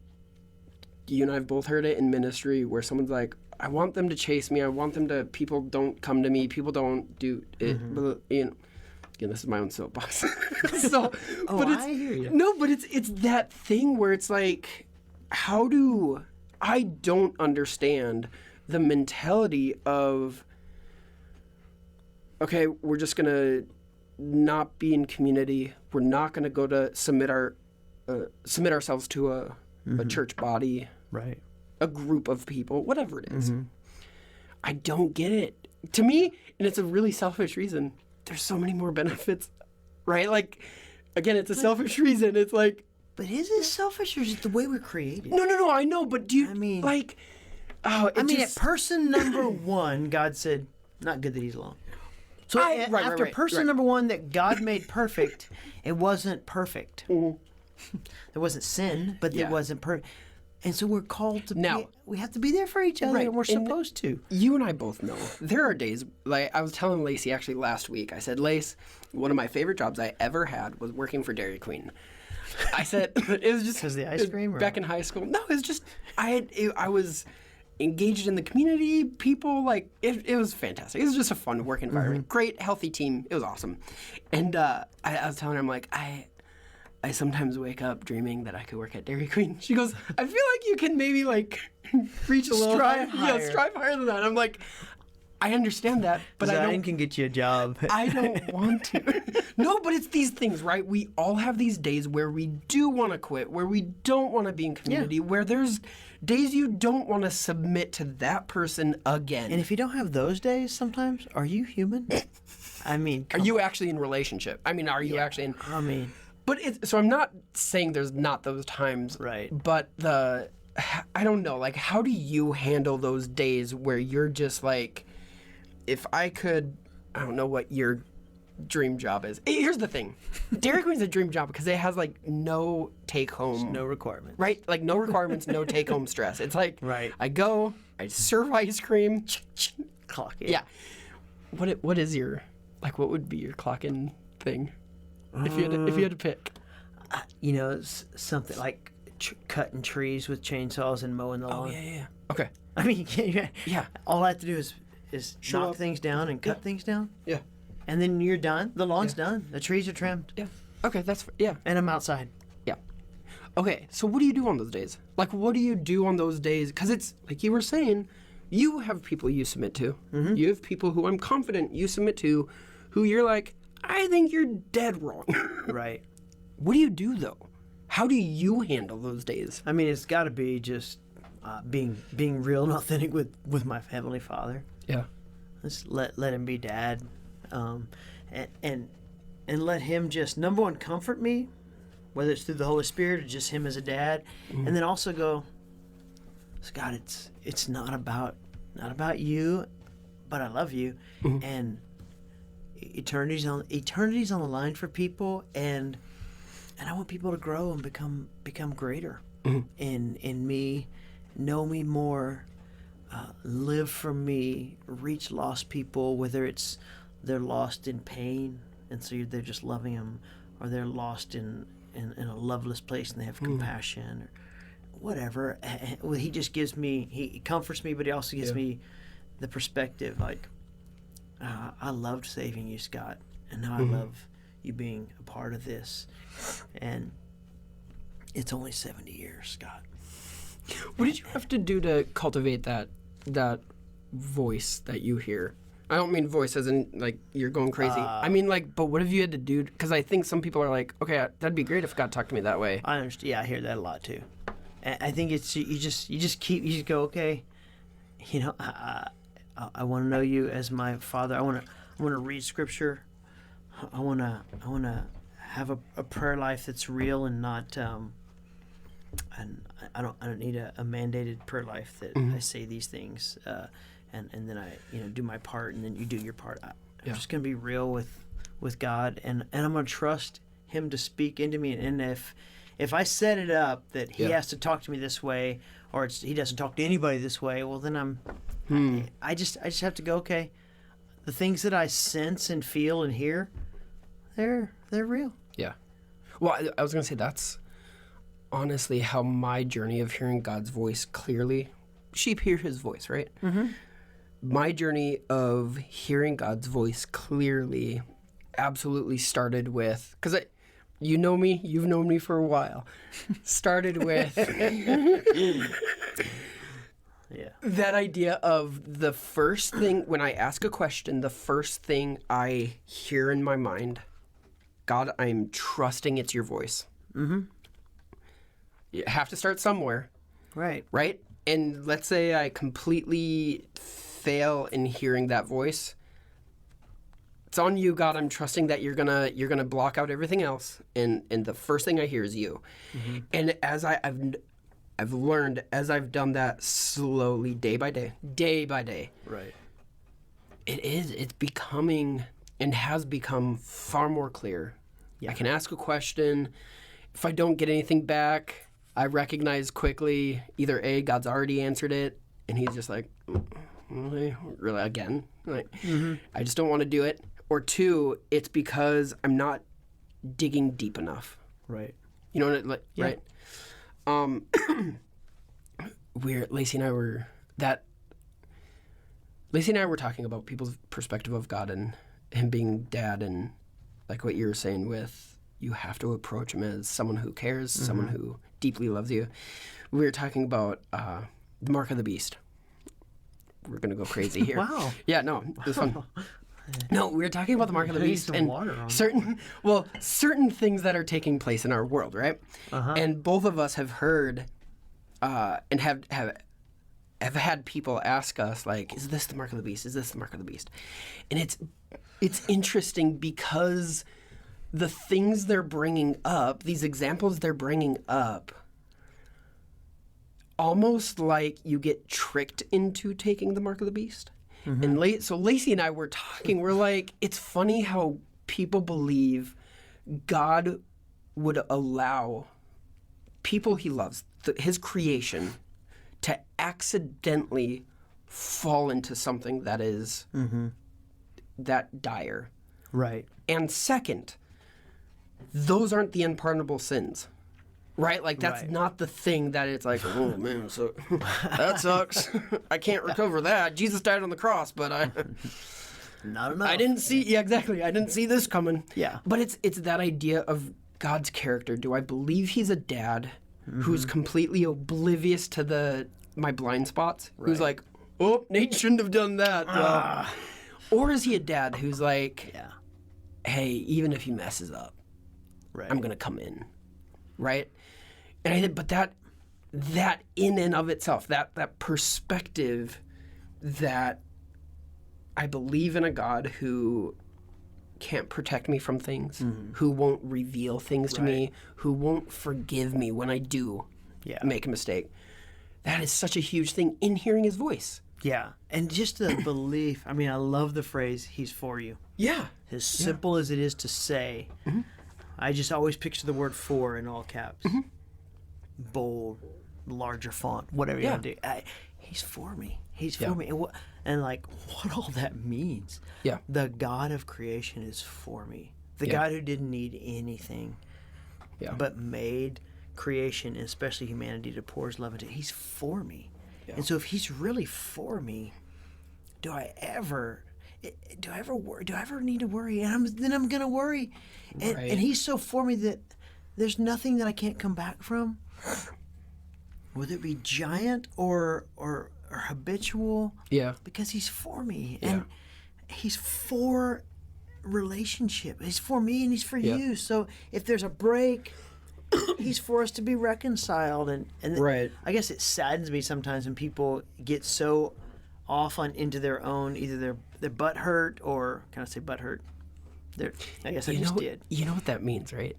you and I have both heard it in ministry where someone's like, I want them to chase me. I want them to, people don't come to me. People don't do it. Again, this is my own soapbox. I hear you. No, but it's that thing where it's like, I don't understand the mentality of, okay, we're just going to not be in community. We're not going to go to submit ourselves to a church body, right? A group of people, whatever it is. I don't get it. To me, and it's a really selfish reason, there's so many more benefits, right? Like, again, it's a selfish reason. It's like... But is it selfish or is it the way we're created? No, I know, but do you... I mean... Like... Oh, at person number one, God said, not good that he's alone. So after person number one that God made perfect, it wasn't perfect. There wasn't sin, but it wasn't perfect. And so we're called to we have to be there for each other, and we're supposed to. You and I both know. There are days, like I was telling Lacey actually last week, I said, Lace, one of my favorite jobs I ever had was working for Dairy Queen. I said, it was just... Because the ice cream? Back in high school. No, it was just, I was engaged in the community, people, like, it was fantastic. It was just a fun work environment. Great, healthy team. It was awesome. And I was telling her, I'm like, I sometimes wake up dreaming that I could work at Dairy Queen. She goes, I feel like you can maybe like reach a little strive higher. Yeah, strive higher than that. I'm like, I understand that, but Zion can get you a job. I don't want to. No, but it's these things, right? We all have these days where we do want to quit, where we don't want to be in community, where there's days you don't want to submit to that person again. And if you don't have those days sometimes, are you human? I mean, are you actually in relationship? I mean, are you actually in... I mean... But so I'm not saying there's not those times, right? But I don't know, like, how do you handle those days where you're just like, if I could, I don't know what your dream job is. Here's the thing, Dairy Queen's a dream job because it has like no take home, no requirements, right? Like no requirements, no take home stress. It's like, I go, I serve ice cream, clock in. Yeah. What is your, like, what would be your clock in thing? If you had to pick, it's something like cutting trees with chainsaws and mowing the lawn. Oh yeah. Okay. I mean, yeah. All I have to do is knock things down and cut things down. Yeah. And then you're done. The lawn's done. The trees are trimmed. Yeah. Okay. And I'm outside. Yeah. Okay. So what do you do on those days? Like, what do you do on those days? Because it's like you were saying, you have people you submit to. You have people who I'm confident you submit to, who you're like, I think you're dead wrong. Right. What do you do, though? How do you handle those days? I mean, it's got to be just being real and authentic with my Heavenly Father. Yeah. Just let him be Dad, and let him just, number one, comfort me, whether it's through the Holy Spirit or just him as a dad, and then also go, God, it's not about you, but I love you, and eternity's on the line for people, and I want people to grow and become greater in me, know me more, live for me, reach lost people, whether it's they're lost in pain, and so they're just loving him, or they're lost in a loveless place and they have compassion or whatever. Well, he just gives me, he comforts me, but he also gives me the perspective, like, I loved saving you, Scott, and now I love you being a part of this. And it's only 70 years, Scott. What did you have to do to cultivate that voice that you hear? I don't mean voice as in, like, you're going crazy. I mean, like, but what have you had to do? Because I think some people are like, okay, that'd be great if God talked to me that way. I understand. Yeah, I hear that a lot, too. And I think it's, you just go, okay, you know, I want to know you as my Father. I want to read Scripture. I want to have a prayer life that's real and not. And I don't need a mandated prayer life that I say these things, and then I do my part, and then you do your part. I'm just gonna be real with God, and I'm gonna trust Him to speak into me. And if I set it up that He has to talk to me this way, or He doesn't talk to anybody this way, well then I just have to go, okay, the things that I sense and feel and hear, they're real. Yeah. Well, I was gonna say that's honestly how my journey of hearing God's voice clearly, sheep hear His voice, right? My journey of hearing God's voice clearly absolutely started with, because you know me, you've known me for a while, started with that idea of the first thing, when I ask a question, the first thing I hear in my mind, God, I'm trusting it's your voice. You have to start somewhere. Right. And let's say I completely fail in hearing that voice. It's on you, God. I'm trusting that you're gonna block out everything else, and the first thing I hear is you. And as I've learned, as I've done that slowly, day by day, right, it's becoming and has become far more clear. I can ask a question. If I don't get anything back, I recognize quickly either A, God's already answered it, and He's just like, really again? Like, I just don't want to do it. Or two, it's because I'm not digging deep enough. Right. You know what? Right. Lacey and I were talking about people's perspective of God and Him being Dad, and like what you were saying with, you have to approach Him as someone who cares, someone who deeply loves you. We were talking about the mark of the beast. We're going to go crazy here. Wow. Yeah, no, it was fun. No, we were talking about the mark of the beast and certain things that are taking place in our world, right? And both of us have heard and have had people ask us, like, is this the mark of the beast? Is this the mark of the beast? And it's interesting because the things they're bringing up, these examples they're bringing up, almost like you get tricked into taking the mark of the beast. And so Lacey and I were talking, we're like, it's funny how people believe God would allow people He loves, His creation, to accidentally fall into something that is that dire. Right. And second, those aren't the unpardonable sins. Right? Like, that's not the thing that it's like, oh, man, so that sucks. I can't recover that. Jesus died on the cross, but not enough. I didn't see, exactly. I didn't see this coming. Yeah. But it's that idea of God's character. Do I believe He's a dad who's completely oblivious to my blind spots? Who's like, oh, Nate shouldn't have done that. Well, or is He a dad who's like, hey, even if he messes up, I'm going to come in. Right? And I think, but that in and of itself, that perspective that I believe in a God who can't protect me from things, who won't reveal things to me, who won't forgive me when I do make a mistake. That is such a huge thing in hearing His voice. Yeah. And just the belief, I mean, I love the phrase, He's for you. Yeah. As simple as it is to say, I just always picture the word "for" in all caps. Bold, larger font, whatever you want to do. He's for me. He's for me. And what all that means. Yeah. The God of creation is for me. The God who didn't need anything, but made creation, and especially humanity, to pour his love into. He's for me. Yeah. And so if he's really for me, do I ever need to worry? And then I'm going to worry. And he's so for me that there's nothing that I can't come back from, whether it be giant or habitual. Yeah. Because he's for me. Yeah. And he's for relationship. He's for me and he's for you. So if there's a break, he's for us to be reconciled. And I guess it saddens me sometimes when people get so off into their own, either their butt hurt, or can I say butt hurt? I guess I just did. You know what that means, right?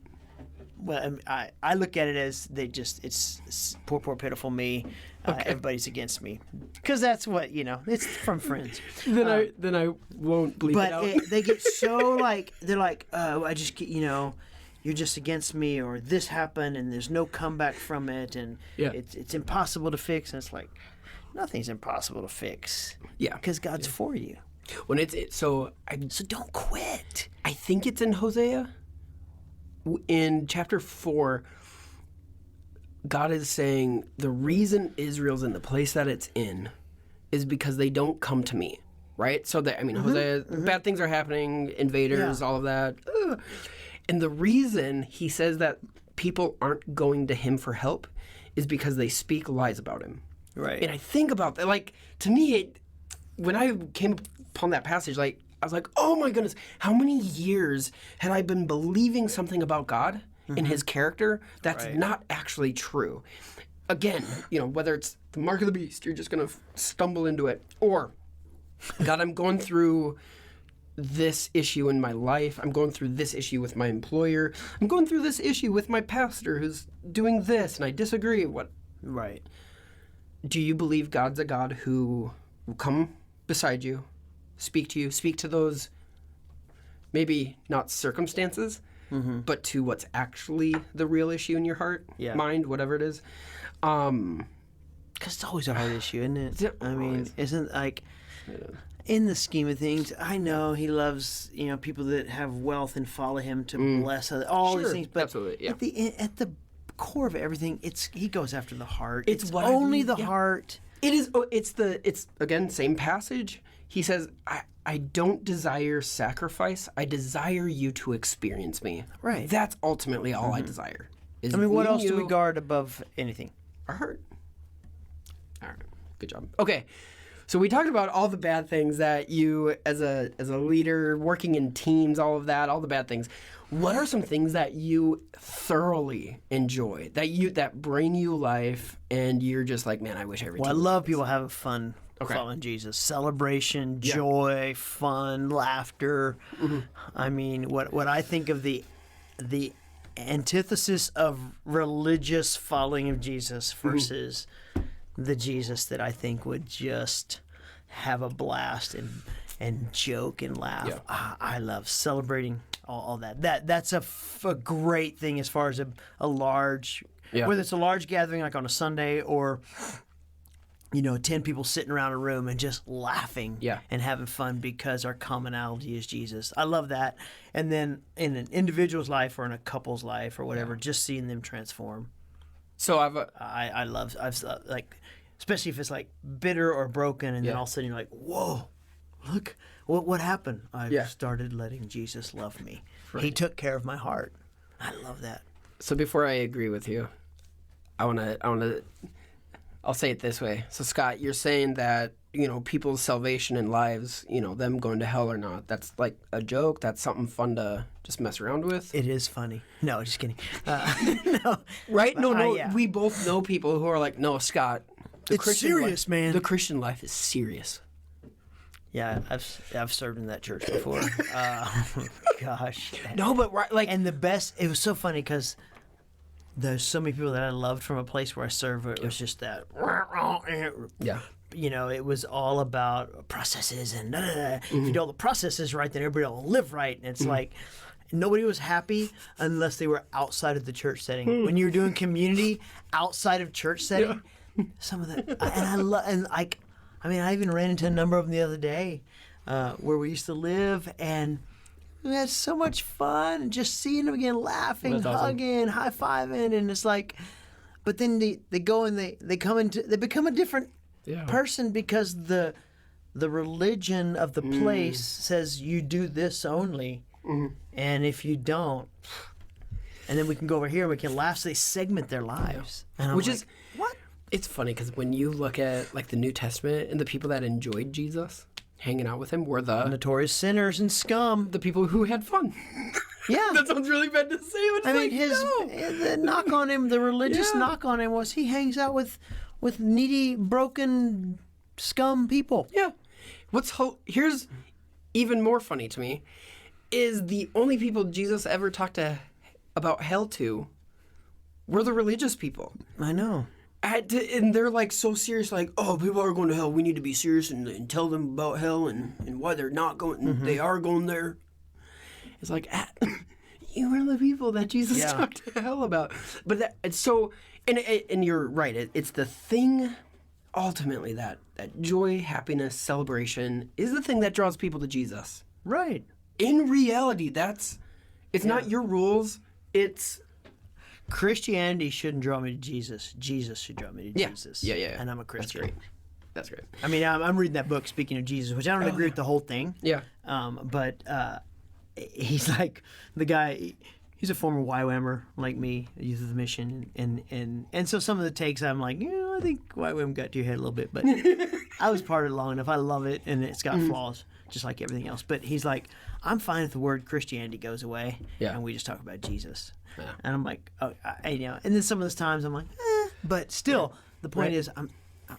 Well, I look at it as it's poor pitiful me. Everybody's against me, because that's what it's from Friends. Then I won't bleep it out. But they get so they're like, I just you're just against me, or this happened and there's no comeback from it, and it's impossible to fix. And it's like, nothing's impossible to fix. Yeah, because God's for you. When so don't quit. I think it's in Hosea. In chapter 4, God is saying the reason Israel's in the place that it's in is because they don't come to me, right? So Hosea, bad things are happening, invaders, all of that. And the reason he says that people aren't going to him for help is because they speak lies about him. Right. And I think about that, to me, when I came upon that passage, I was like, oh my goodness, how many years had I been believing something about God and his character that's not actually true? Again, whether it's the mark of the beast, you're just going to stumble into it, or God, I'm going through this issue in my life. I'm going through this issue with my employer. I'm going through this issue with my pastor who's doing this, and I disagree. What? Right. Do you believe God's a God who will come beside you, speak to you, speak to those maybe not circumstances, but to what's actually the real issue in your heart, mind, whatever it is? Because it's always a hard issue, isn't it? I mean, isn't in the scheme of things, I know he loves people that have wealth and follow him to bless all these things, but absolutely, at the core of everything, he goes after the heart. It's only the heart. It is. It's again, same passage. He says, I don't desire sacrifice. I desire you to experience me. Right. That's ultimately all I desire. What else do we guard above anything? Our heart. All right. Good job. Okay. So we talked about all the bad things that you, as a leader, working in teams, all of that, all the bad things. What are some things that you thoroughly enjoy, that bring you life, and you're just like, man, I wish everything. Well, I love people having fun following Jesus. Celebration, joy, fun, laughter. I mean, what I think of the antithesis of religious following of Jesus versus the Jesus that I think would just have a blast and joke and laugh. Yeah. I love celebrating all that. That's a great thing as far as a large, whether it's a large gathering like on a Sunday or 10 people sitting around a room and just laughing and having fun because our commonality is Jesus. I love that. And then in an individual's life or in a couple's life or whatever, just seeing them transform. So I've especially if it's bitter or broken, and then all of a sudden you're like, whoa, look, what happened? I started letting Jesus love me. Right. He took care of my heart. I love that. So before I agree with you, I'll say it this way. So Scott, you're saying that people's salvation and lives, them going to hell or not, that's like a joke. That's something fun to just mess around with. It is funny. No, just kidding. No, right? No. We both know people who are like, no, Scott. It's serious, man. The Christian life is serious. Yeah, I've served in that church before. Gosh. No, but and the best. It was so funny because there's so many people that I loved from a place where I served. Where it was just that. Yeah. It was all about processes and if you do all the processes right, then everybody will live right. And it's like nobody was happy unless they were outside of the church setting. When you're doing community outside of church setting, some of that, and I even ran into a number of them the other day where we used to live, and we had so much fun, and just seeing them again, laughing, That's awesome. hugging, high-fiving, and it's like, but then they go and they become a different person because the religion of the place says you do this only, and if you don't, and then we can go over here and we can laugh. So they segment their lives, and I'm Which like, is what? It's funny because when you look at like the New Testament and the people that enjoyed Jesus hanging out with him were the Notorious sinners and scum. the people who had fun. Yeah. That sounds really bad to say, but it's the knock on him, the religious knock on him was he hangs out with needy, broken, scum people. Yeah. Here's even more funny to me is the only people Jesus ever talked about hell to were the religious people. I know. And they're like so serious, like, oh, people are going to hell. We need to be serious and tell them about hell and why they're not going. They are going there. It's like, you are the people that Jesus talked to hell about. But it's so, and you're right. It's the thing, ultimately, that joy, happiness, celebration is the thing that draws people to Jesus. Right. In reality, it's not your rules. It's Christianity shouldn't draw me to Jesus. Jesus should draw me to Jesus. Yeah. And I'm a Christian. That's great. I mean, I'm reading that book, Speaking of Jesus, which I don't agree with the whole thing. Yeah. But he's like the guy. He's a former YWAMer like me, Youth of the Mission, and so some of the takes I'm like, I think YWAM got to your head a little bit, but I was part of it long enough. I love it, and it's got flaws, just like everything else. But he's like, I'm fine if the word Christianity goes away, and we just talk about Jesus. Yeah. And I'm like, and then some of those times I'm like, but still, the point is,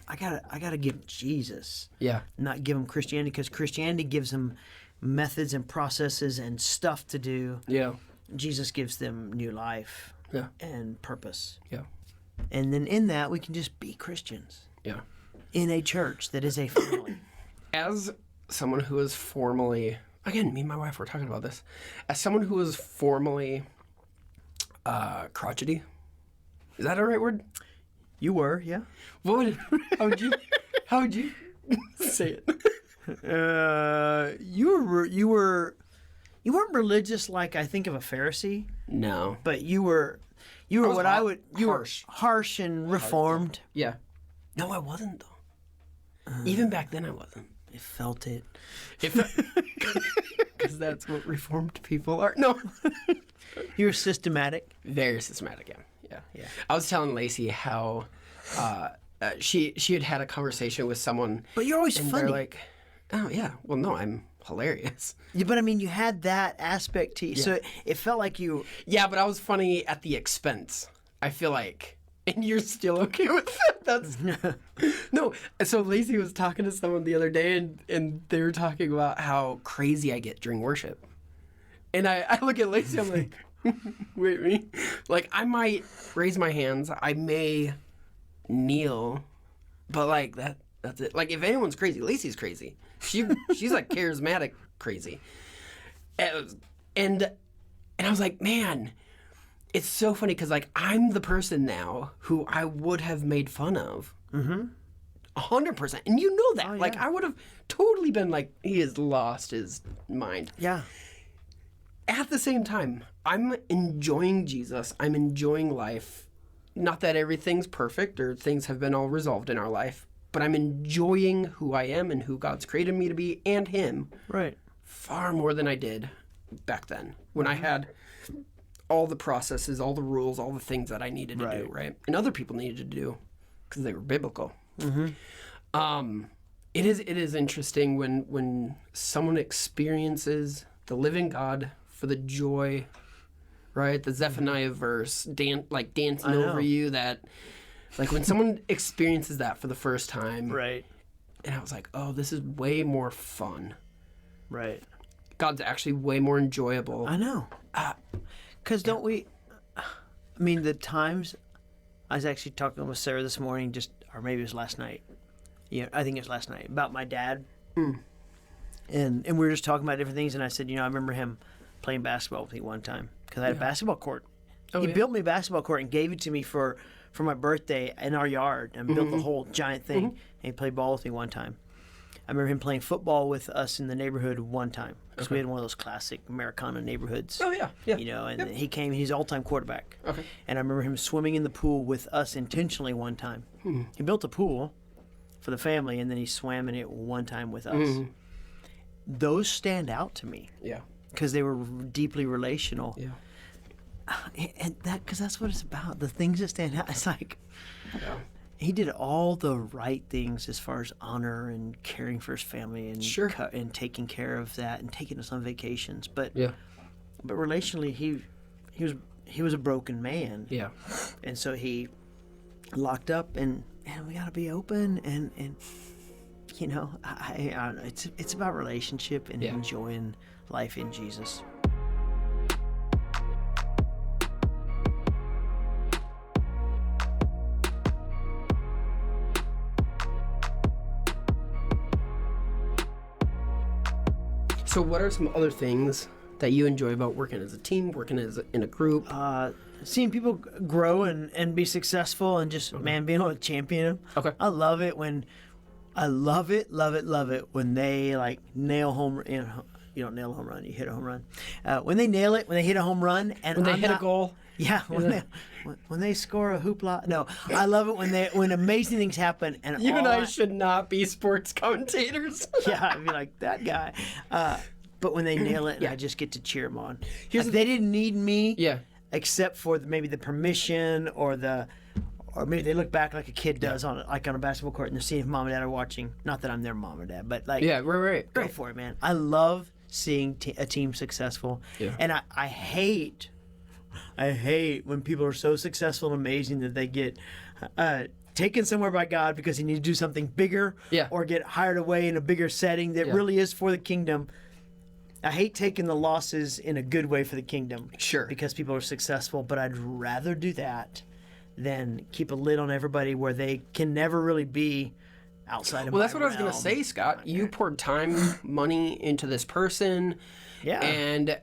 I gotta give him Jesus, not give him Christianity, because Christianity gives him methods and processes and stuff to do. Yeah. Jesus gives them new life and purpose. Yeah. And then in that, we can just be Christians. Yeah. In a church that is a family. As someone who is formally, again, me and my wife were talking about this, as someone who is formally crotchety, is that a right word? You were, yeah. How would you say it? You weren't religious like I think of a Pharisee, No. but you were what I would harsh. were harsh and reformed. Yeah. No, I wasn't though. Even back then, I wasn't. I felt it. Because that's what reformed people are. No. You were systematic. Very systematic, yeah. I was telling Lacey how she had a conversation with someone. But you're always and funny. They're like, oh yeah, well no, I'm hilarious. Yeah, but I mean, you had that aspect to you, so it felt like you. Yeah, but I was funny at the expense. I feel like, and you're still okay with that. That's no. So Lacey was talking to someone the other day, and they were talking about how crazy I get during worship, and I look at Lacey, I'm like, wait, me? Like I might raise my hands, I may kneel, but like that's it. Like if anyone's crazy, Lacey's crazy. She's like charismatic crazy. And I was like, man, it's so funny because like I'm the person now who I would have made fun of. 100%. And you know that. Like I would have totally been like, he has lost his mind. Yeah. At the same time, I'm enjoying Jesus. I'm enjoying life. Not that everything's perfect or things have been all resolved in our life, but I'm enjoying who I am and who God's created me to be and him. Right. Far more than I did back then when I had all the processes, all the rules, all the things that I needed to do, right? And other people needed to do because they were biblical. It is interesting when someone experiences the living God for the joy, right? The Zephaniah verse, dancing over you, that like when someone experiences that for the first time. Right. And I was like, oh, this is way more fun. Right. God's actually way more enjoyable. I know. Because don't we... I mean, the times... I was actually talking with Sarah this morning, or maybe it was last night. Yeah, I think it was last night, about my dad. And we were just talking about different things, and I said, I remember him playing basketball with me one time, because I had a basketball court. He built me a basketball court and gave it to me for my birthday in our yard, and built the whole giant thing, and he played ball with me one time. I remember him playing football with us in the neighborhood one time because we had one of those classic Americana neighborhoods. Oh, yeah. Yeah. You know, and he came, he's an all-time quarterback. Okay. And I remember him swimming in the pool with us intentionally one time. He built a pool for the family, and then he swam in it one time with us. Those stand out to me. Yeah. Because they were deeply relational. Yeah. And because that's what it's about. The things that stand out. It's like, he did all the right things as far as honor and caring for his family and and taking care of that and taking us on vacations. But relationally, he was a broken man. Yeah. And so he locked up, and we got to be open and you know, I don't know. It's about relationship and enjoying life in Jesus. So what are some other things that you enjoy about working as a team, working in a group? Seeing people grow and be successful and just, man, being able to champion them. Okay. I love it when they like nail home, you don't nail a home run, you hit a home run. When they nail it, when they hit a home run, and when they hit a goal. Yeah, when they score a hoopla. No, I love it when amazing things happen. And you and I should not be sports commentators. Yeah, I'd be like that guy. But when they nail it, I just get to cheer them on. They didn't need me, except for maybe the permission or maybe they look back like a kid does on a basketball court, and they're seeing if mom and dad are watching. Not that I'm their mom or dad, but like, right. Go for it, man. I love seeing a team successful, and I hate when people are so successful and amazing that they get taken somewhere by God because they need to do something bigger, or get hired away in a bigger setting that really is for the kingdom. I hate taking the losses in a good way for the kingdom, because people are successful, but I'd rather do that than keep a lid on everybody where they can never really be outside of my that's what realm. I was going to say, Scott. Okay. You poured time, money into this person. Yeah. And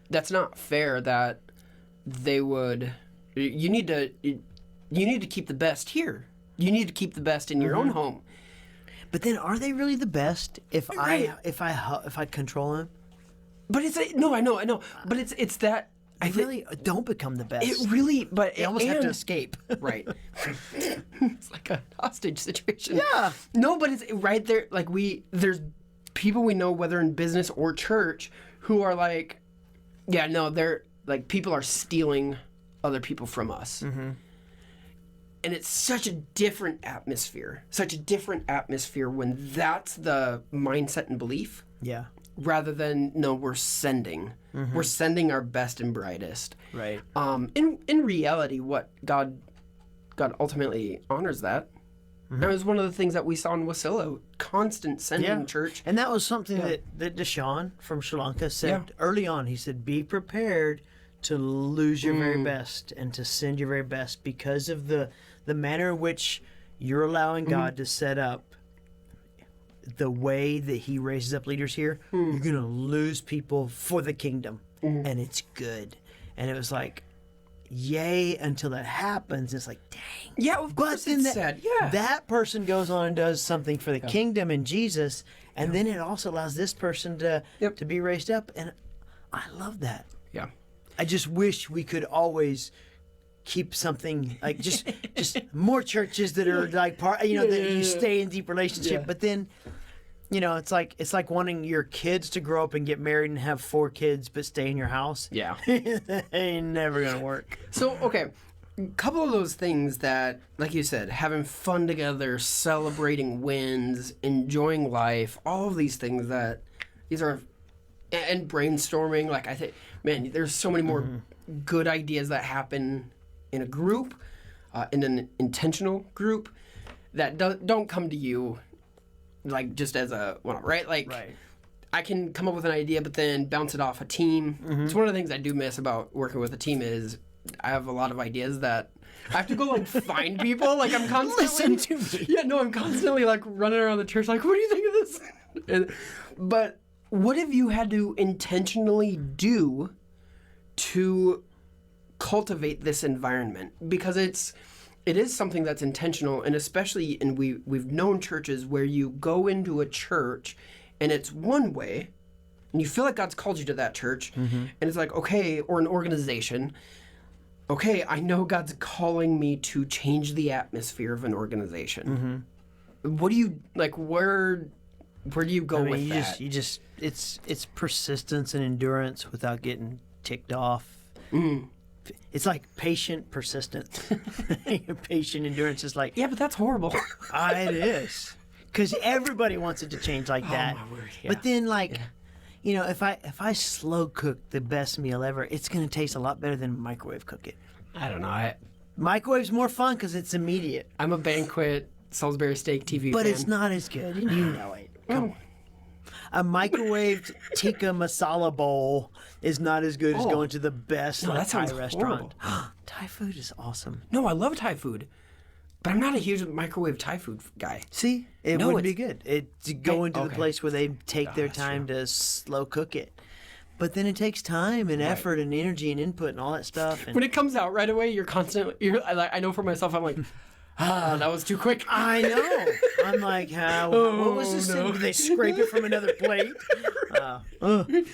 that's not fair that they would. You need to keep the best here. You need to keep the best in your own home. But then, are they really the best if I control them? But I know. But it's that. I really don't become the best. It really, but they almost have to escape. Right. It's like a hostage situation. Yeah. No, but it's right there. Like there's people we know, whether in business or church, who are like, they're like, people are stealing other people from us. Mm-hmm. And it's such a different atmosphere. When that's the mindset and belief. Yeah. Rather than, no, we're sending. Mm-hmm. We're sending our best and brightest. Right. In reality, what God ultimately honors that. Mm-hmm. That was one of the things that we saw in Wasilla, constant sending church. And that was something that Deshaun from Sri Lanka said early on. He said, be prepared to lose your very best and to send your very best because of the manner in which you're allowing God to set up the way that he raises up leaders here. You're going to lose people for the kingdom, and it's good. And it was like, yay, until that happens. It's like, dang. Yeah, of course it's sad. Yeah. That person goes on and does something for the kingdom and Jesus, and then it also allows this person to be raised up. And I love that. Yeah. I just wish we could always keep something like just more churches that are like part, that you stay in deep relationship. But then, it's like wanting your kids to grow up and get married and have 4 kids but stay in your house. Yeah. It ain't never gonna work. So, okay, a couple of those things that, like you said, having fun together, celebrating wins, enjoying life, all of these things these are, and brainstorming. Like, I think, man, there's so many more good ideas that happen in a group, in an intentional group, that don't come to you like just as a one, right? Like, I can come up with an idea, but then bounce it off a team. It's one of the things I do miss about working with a team is I have a lot of ideas that I have to go like find people. Like, I'm constantly listen to me. Yeah, no, I'm constantly like running around the church like, what do you think of this? But what have you had to intentionally do to cultivate this environment? Because it's it is something that's intentional, and especially, and we've known churches where you go into a church and it's one way, and you feel like God's called you to that church, and it's like, okay, or an organization, okay, I know God's calling me to change the atmosphere of an organization. What do you, like, where do you go with that? It's persistence and endurance without getting ticked off. It's like patient persistence. Patient endurance is like... Yeah, but that's horrible. It is. Because everybody wants it to change like that. Oh, my word, yeah. But then, like, you know, if I slow cook the best meal ever, it's going to taste a lot better than microwave cook it. I don't know. Microwave's more fun because it's immediate. I'm a banquet Salisbury steak TV but fan. it's not as good. You know it. Come on. A microwaved tikka masala bowl is not as good as going to the best Thai restaurant. Thai food is awesome. No, I love Thai food, but I'm not a huge microwave Thai food guy. See, it wouldn't be good. It's going to the place where they take their time to slow cook it. But then it takes time and effort and energy and input and all that stuff. And when it comes out right away, I know for myself, I'm like, that was too quick. I know. I'm like, what was this? No. Did they scrape it from another plate? Oh, good.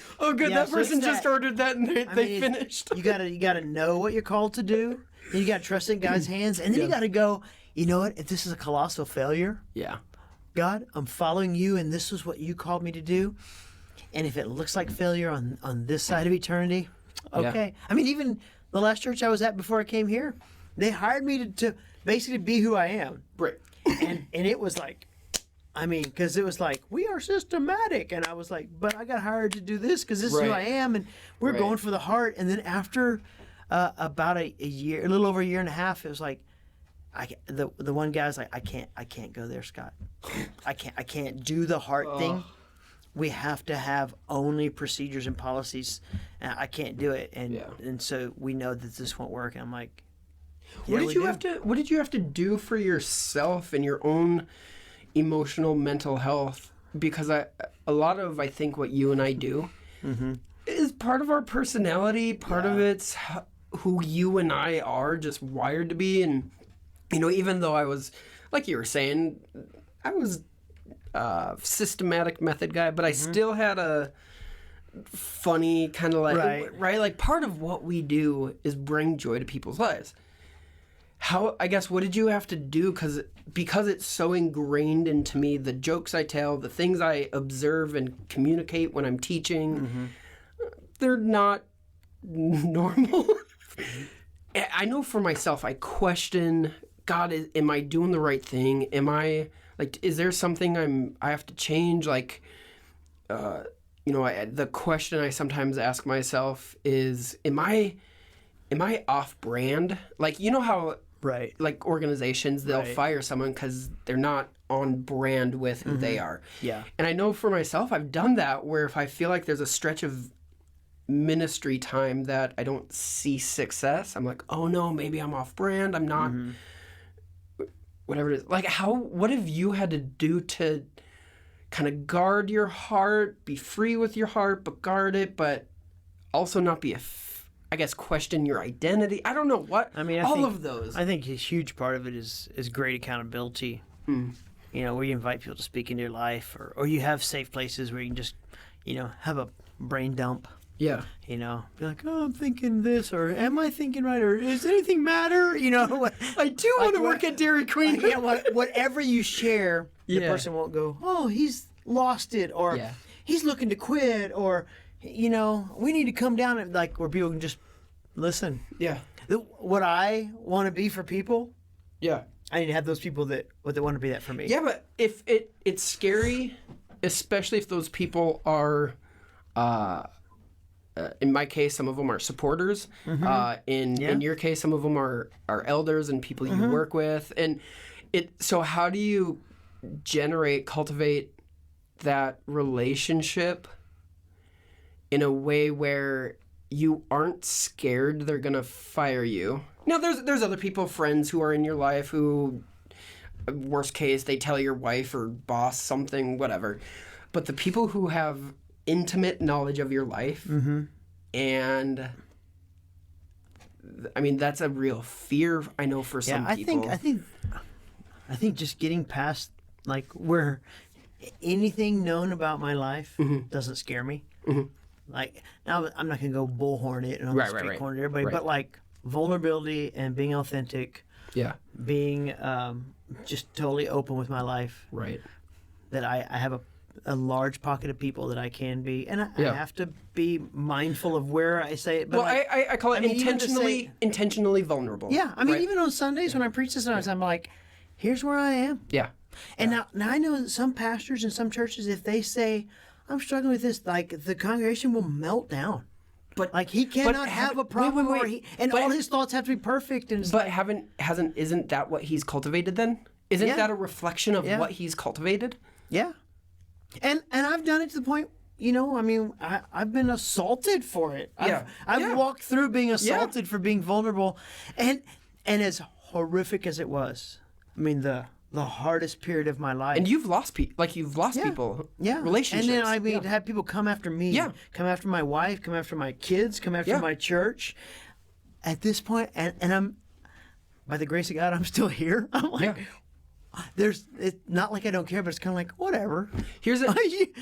Yeah, that person just ordered that and they finished. You gotta know what you're called to do. Then you gotta trust in God's hands, and then you gotta go. You know what? If this is a colossal failure, God, I'm following you, and this is what you called me to do. And if it looks like failure on this side of eternity, okay. I mean, even the last church I was at before I came here, they hired me to basically be who I am. Right. And it was like, I mean, because it was like, we are systematic. And I was like, but I got hired to do this because this is who I am. And we're going for the heart. And then after about a year, a little over a year and a half, it was like, the one guy was like, I can't go there, Scott. I can't do the heart thing. We have to have only procedures and policies. I can't do it. And so we know that this won't work. And I'm like, what did you have to do for yourself and your own emotional mental health? Because a lot of I think what you and I do is part of our personality. Part of it's who you and I are just wired to be. And you know, even though I was, like you were saying, I was systematic method guy, but I still had a funny kind of like like part of what we do is bring joy to people's lives. I guess what did you have to do because it's so ingrained into me, the jokes I tell, the things I observe and communicate when I'm teaching, they're not normal. I know for myself, I question, God, am I doing the right thing? Am I like, is there something I have to change? Like, the question I sometimes ask myself is, am I off brand? Like, you know how, like organizations, they'll fire someone because they're not on brand with who they are. Yeah. And I know for myself, I've done that where if I feel like there's a stretch of ministry time that I don't see success, I'm like, oh no, maybe I'm off brand. I'm not... whatever it is. Like, what have you had to do to kind of guard your heart, be free with your heart, but guard it, but also not be I guess, question your identity? I don't know what. I mean, all of those. I think a huge part of it is great accountability. You know, where you invite people to speak into your life, or you have safe places where you can just, have a brain dump. Yeah. Be like, oh, I'm thinking this, or am I thinking right, or does anything matter? I do want to work at Dairy Queen. Whatever you share, the person won't go, oh, he's lost it, or he's looking to quit, or, we need to come down and like where people can just listen. Yeah. What I want to be for people. Yeah. I need to have those people that want to be that for me. Yeah, but if it's scary, especially if those people are, in my case, some of them are supporters. In your case, some of them are elders and people you work with. And so how do you cultivate that relationship in a way where you aren't scared they're going to fire you? Now, there's other people, friends who are in your life who, worst case, they tell your wife or boss something, whatever. But the people who have intimate knowledge of your life and I mean, that's a real fear, I know, for some people. I think just getting past like where anything known about my life doesn't scare me. Like now, I'm not gonna go bullhorn it and on the street corner to everybody, but like vulnerability and being authentic, being just totally open with my life. Right. That I have a large pocket of people that I can be, and I have to be mindful of where I say it. But well, I call it intentionally vulnerable. Yeah, I mean, even on Sundays when I preach this, I'm like, here's where I am. Yeah. And now I know that some pastors and some churches, if they say, I'm struggling with this, like the congregation will melt down. But like he cannot have a problem, all his thoughts have to be perfect. And isn't that what he's cultivated then? Isn't that a reflection of what he's cultivated? Yeah. And I've done it to the point, you know, I mean, I've been assaulted for it. I've walked through being assaulted for being vulnerable, and as horrific as it was, I mean the hardest period of my life. And you've lost people, relationships. And then I mean, had people come after me, come after my wife, come after my kids, come after my church. At this point, and I'm, by the grace of God, I'm still here. I'm like, it's not like I don't care, but it's kind of like, whatever. You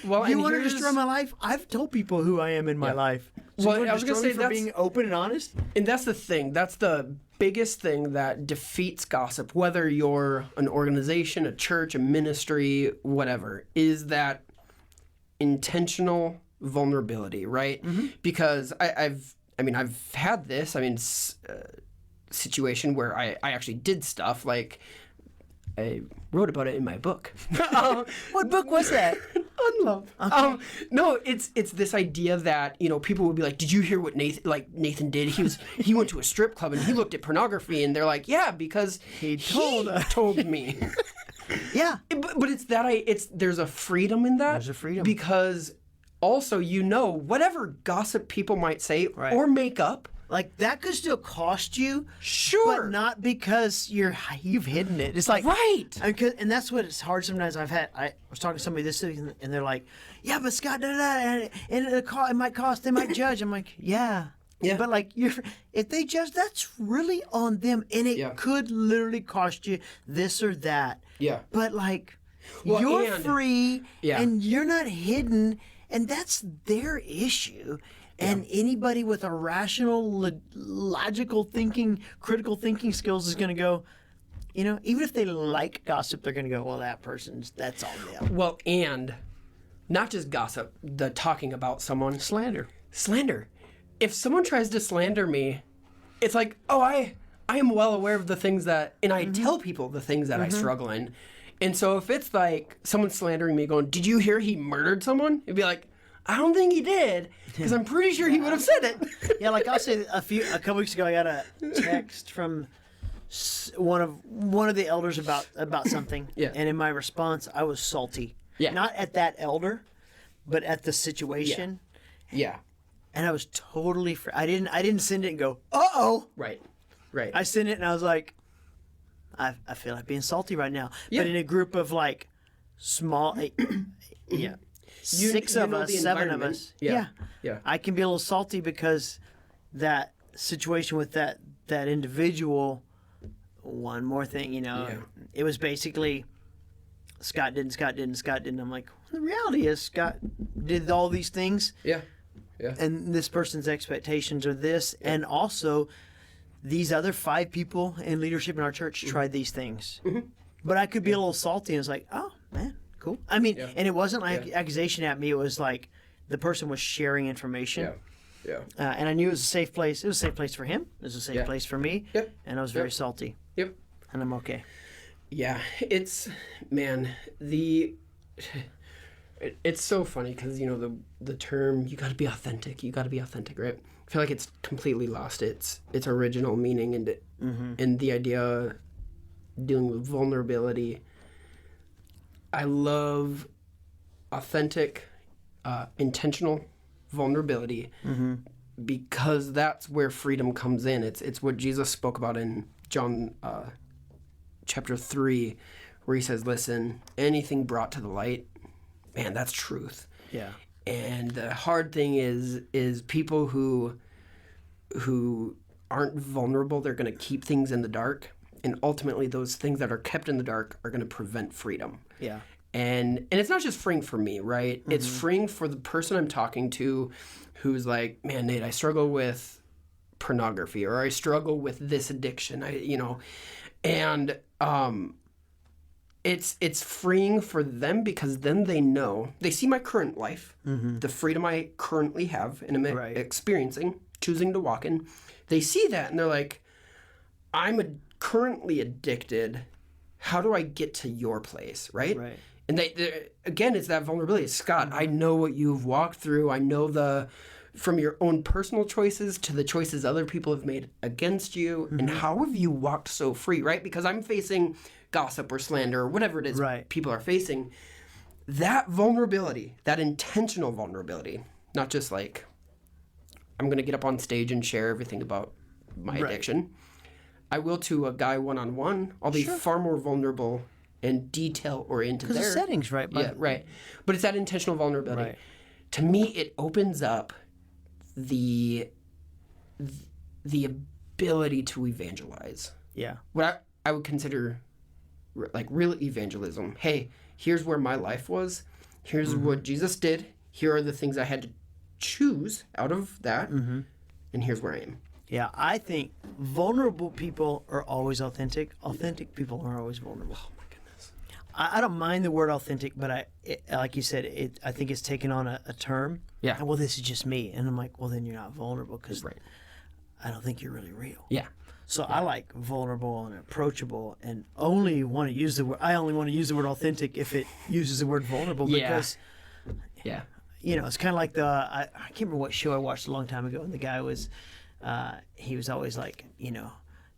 want to destroy my life? I've told people who I am in my life. So well, I was going to say for being open and honest. And that's the thing. That's the biggest thing that defeats gossip, whether you're an organization, a church, a ministry, whatever, is that intentional vulnerability, right? Because I've had this, situation where I actually did stuff like, I wrote about it in my book. What book was that? Unlove. Okay. No, it's this idea that, you know, people would be like, "Did you hear what Nathan did? He went to a strip club and he looked at pornography," and they're like, "Yeah, because he told me." Yeah, but there's a freedom in that. There's a freedom because also, you know, whatever gossip people might say or make up. Like, that could still cost you. Sure. But not because you've hidden it. It's like... Right. And that's what it's hard sometimes. I was talking to somebody this week, and they're like, yeah, but Scott, and it might cost, they might judge. I'm like, yeah. But, like, if they judge, that's really on them. And it could literally cost you this or that. Yeah. But, like, you're free, and you're not hidden, and that's their issue. And anybody with a rational, logical thinking, critical thinking skills is going to go, you know, even if they like gossip, they're going to go, well, that's on them. Well, and not just gossip, the talking about someone. Slander. If someone tries to slander me, it's like, oh, I am well aware of the things that, and I tell people the things that I struggle in. And so if it's like someone slandering me going, did you hear he murdered someone? It'd be like, I don't think he did, because I'm pretty sure he would have said it. Yeah, like I'll say, a couple weeks ago, I got a text from one of the elders about something. Yeah. And in my response, I was salty. Yeah. Not at that elder, but at the situation. Yeah. And I was totally I didn't send it and go, uh-oh. Right. I sent it and I was like, I feel like being salty right now. Yeah. But in a group of like small, six of us, seven of us. Yeah. I can be a little salty because that situation with that individual. One more thing, you know, it was basically Scott didn't. I'm like, the reality is Scott did all these things. Yeah. And this person's expectations are this, and also these other 5 people in leadership in our church tried these things. But I could be a little salty, and it's like, oh man. Cool. I mean, and it wasn't like accusation at me. It was like the person was sharing information. And I knew it was a safe place. It was a safe place for him. It was a safe place for me. And I was very salty. And I'm okay. Yeah. It's so funny because, you know, the term, you got to be authentic, right? I feel like it's completely lost its original meaning and the idea dealing with vulnerability. I love authentic, intentional vulnerability because that's where freedom comes in. It's what Jesus spoke about in John chapter 3, where he says, listen, anything brought to the light, man, that's truth. Yeah. And the hard thing is people who aren't vulnerable, they're going to keep things in the dark. And ultimately, those things that are kept in the dark are going to prevent freedom. Yeah. And it's not just freeing for me, right? It's freeing for the person I'm talking to who's like, man, Nate, I struggle with pornography, or I struggle with this addiction, and it's freeing for them, because then they see my current life, the freedom I currently have and am experiencing, choosing to walk in. They see that and they're like, I'm currently addicted. How do I get to your place, right? Right. And again, it's that vulnerability. Scott, I know what you've walked through. I know from your own personal choices to the choices other people have made against you. And how have you walked so free, right? Because I'm facing gossip or slander or whatever it is people are facing. That vulnerability, that intentional vulnerability, not just like, I'm going to get up on stage and share everything about my addiction. I will to a guy one-on-one. I'll be far more vulnerable and detail-oriented there. Because the settings, right? Yeah, right. But it's that intentional vulnerability. Right. To me, it opens up the ability to evangelize. Yeah. What I would consider like real evangelism. Hey, here's where my life was. Here's what Jesus did. Here are the things I had to choose out of that. And here's where I am. Yeah, I think vulnerable people are always authentic. Authentic people are always vulnerable. Oh my goodness. I don't mind the word authentic, but like you said, I think it's taken on a term. Yeah. And, well, this is just me. And I'm like, well, then you're not vulnerable, because I don't think you're really real. Yeah. So I like vulnerable and approachable, and only want to use the word. I only want to use the word authentic if it uses the word vulnerable, because it's kind of like I can't remember what show I watched a long time ago, and the guy was he was always like,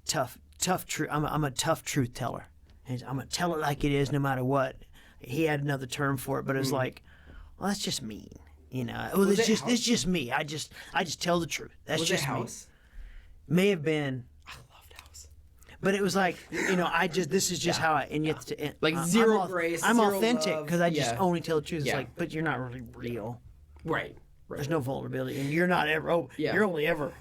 tough truth. I'm a tough truth teller. I'm gonna tell it like it is, no matter what. He had another term for it, but it was like, well, that's just mean. Well, it's just me. I just tell the truth. That's was just it House? Me. May have been. But it was like, this is just how I, and you have to, like zero grace, I'm zero authentic because I just only tell the truth. It's Yeah. like, but you're not really real. Right. There's no vulnerability, and you're not ever, you're only ever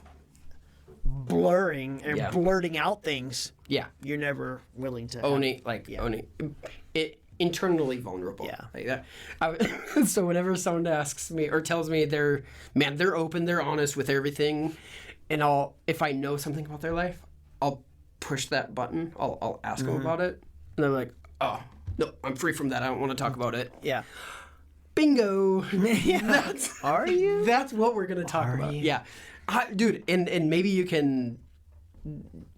blurring and blurting out things. Yeah. You're never willing to owning it, internally vulnerable. Yeah. Like that. So whenever someone asks me or tells me they're open, they're honest with everything, and if I know something about their life, I'll push that button. I'll ask them about it, and they're like, "Oh, no, I'm free from that. I don't want to talk about it." Yeah. Bingo. Are you? That's what we're gonna talk about. You? Yeah, dude, and maybe you can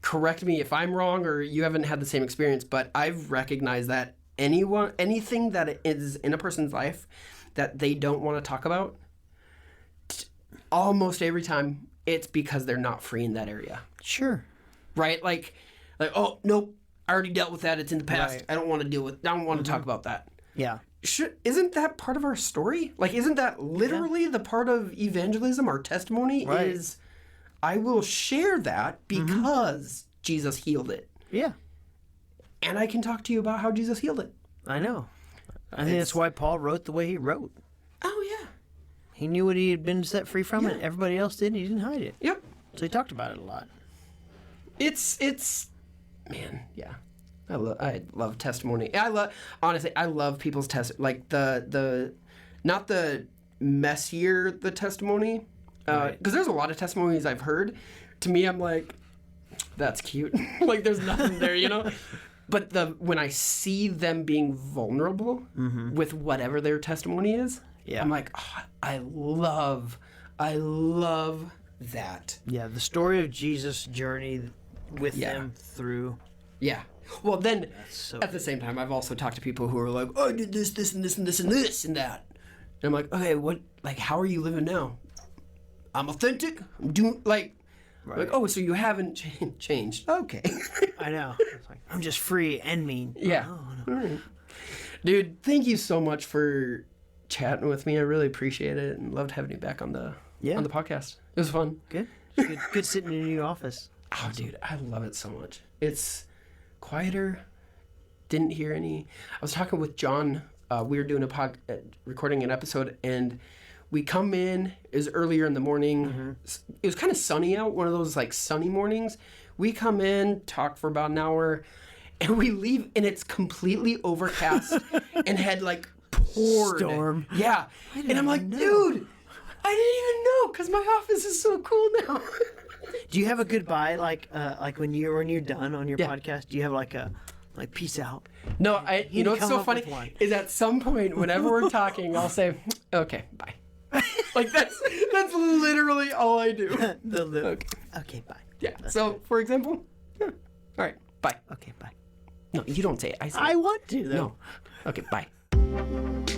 correct me if I'm wrong or you haven't had the same experience, but I've recognized that anything that is in a person's life that they don't want to talk about, almost every time it's because they're not free in that area. Sure. Right? Like, oh, nope, I already dealt with that. It's in the past. Right. I don't want to talk about that. Yeah. Isn't that part of our story? Like, isn't that literally the part of evangelism? Our testimony is, I will share that because Jesus healed it. Yeah. And I can talk to you about how Jesus healed it. I know. I think that's why Paul wrote the way he wrote. Oh, yeah. He knew what he had been set free from, and everybody else didn't. He didn't hide it. Yep. So he talked about it a lot. It's man, yeah. I love testimony. I love people's like the not the messier the testimony, because there's a lot of testimonies I've heard. To me, I'm like, that's cute. Like, there's nothing there, But when I see them being vulnerable with whatever their testimony is, I'm like, oh, I love that. Yeah, the story of Jesus' journey with them through. Yeah. Well, then, so at the same time, I've also talked to people who are like, oh, I did this, and this, and this, and this, and that. And I'm like, okay, how are you living now? I'm authentic. I'm doing, like, oh, so you haven't changed. Okay. I know. It's like, I'm just free and mean. Yeah. Oh, no. All right. Dude, thank you so much for chatting with me. I really appreciate it and loved having you back on the podcast. It was fun. Good sitting in your office. Oh, dude, I love it so much. It's quieter. Didn't hear any. I was talking with John. We were doing recording an episode, and We come in, it was earlier in the morning. It was kind of sunny out, one of those like sunny mornings. We come in, talk for about an hour, and we leave, and it's completely overcast and had like poured. Storm. Yeah. And I'm like, dude, I didn't even know because my office is so cool now. Do you have a goodbye like when you're done on your Yeah. podcast? Do you have like peace out? No, you know what's come so up funny with one. is at some point whenever we're talking, I'll say, okay, bye. Like that's literally all I do. Okay, bye. Yeah. So for example, all right, bye. Okay, bye. No, you don't say it. I say I it. want to though. No. Okay, bye.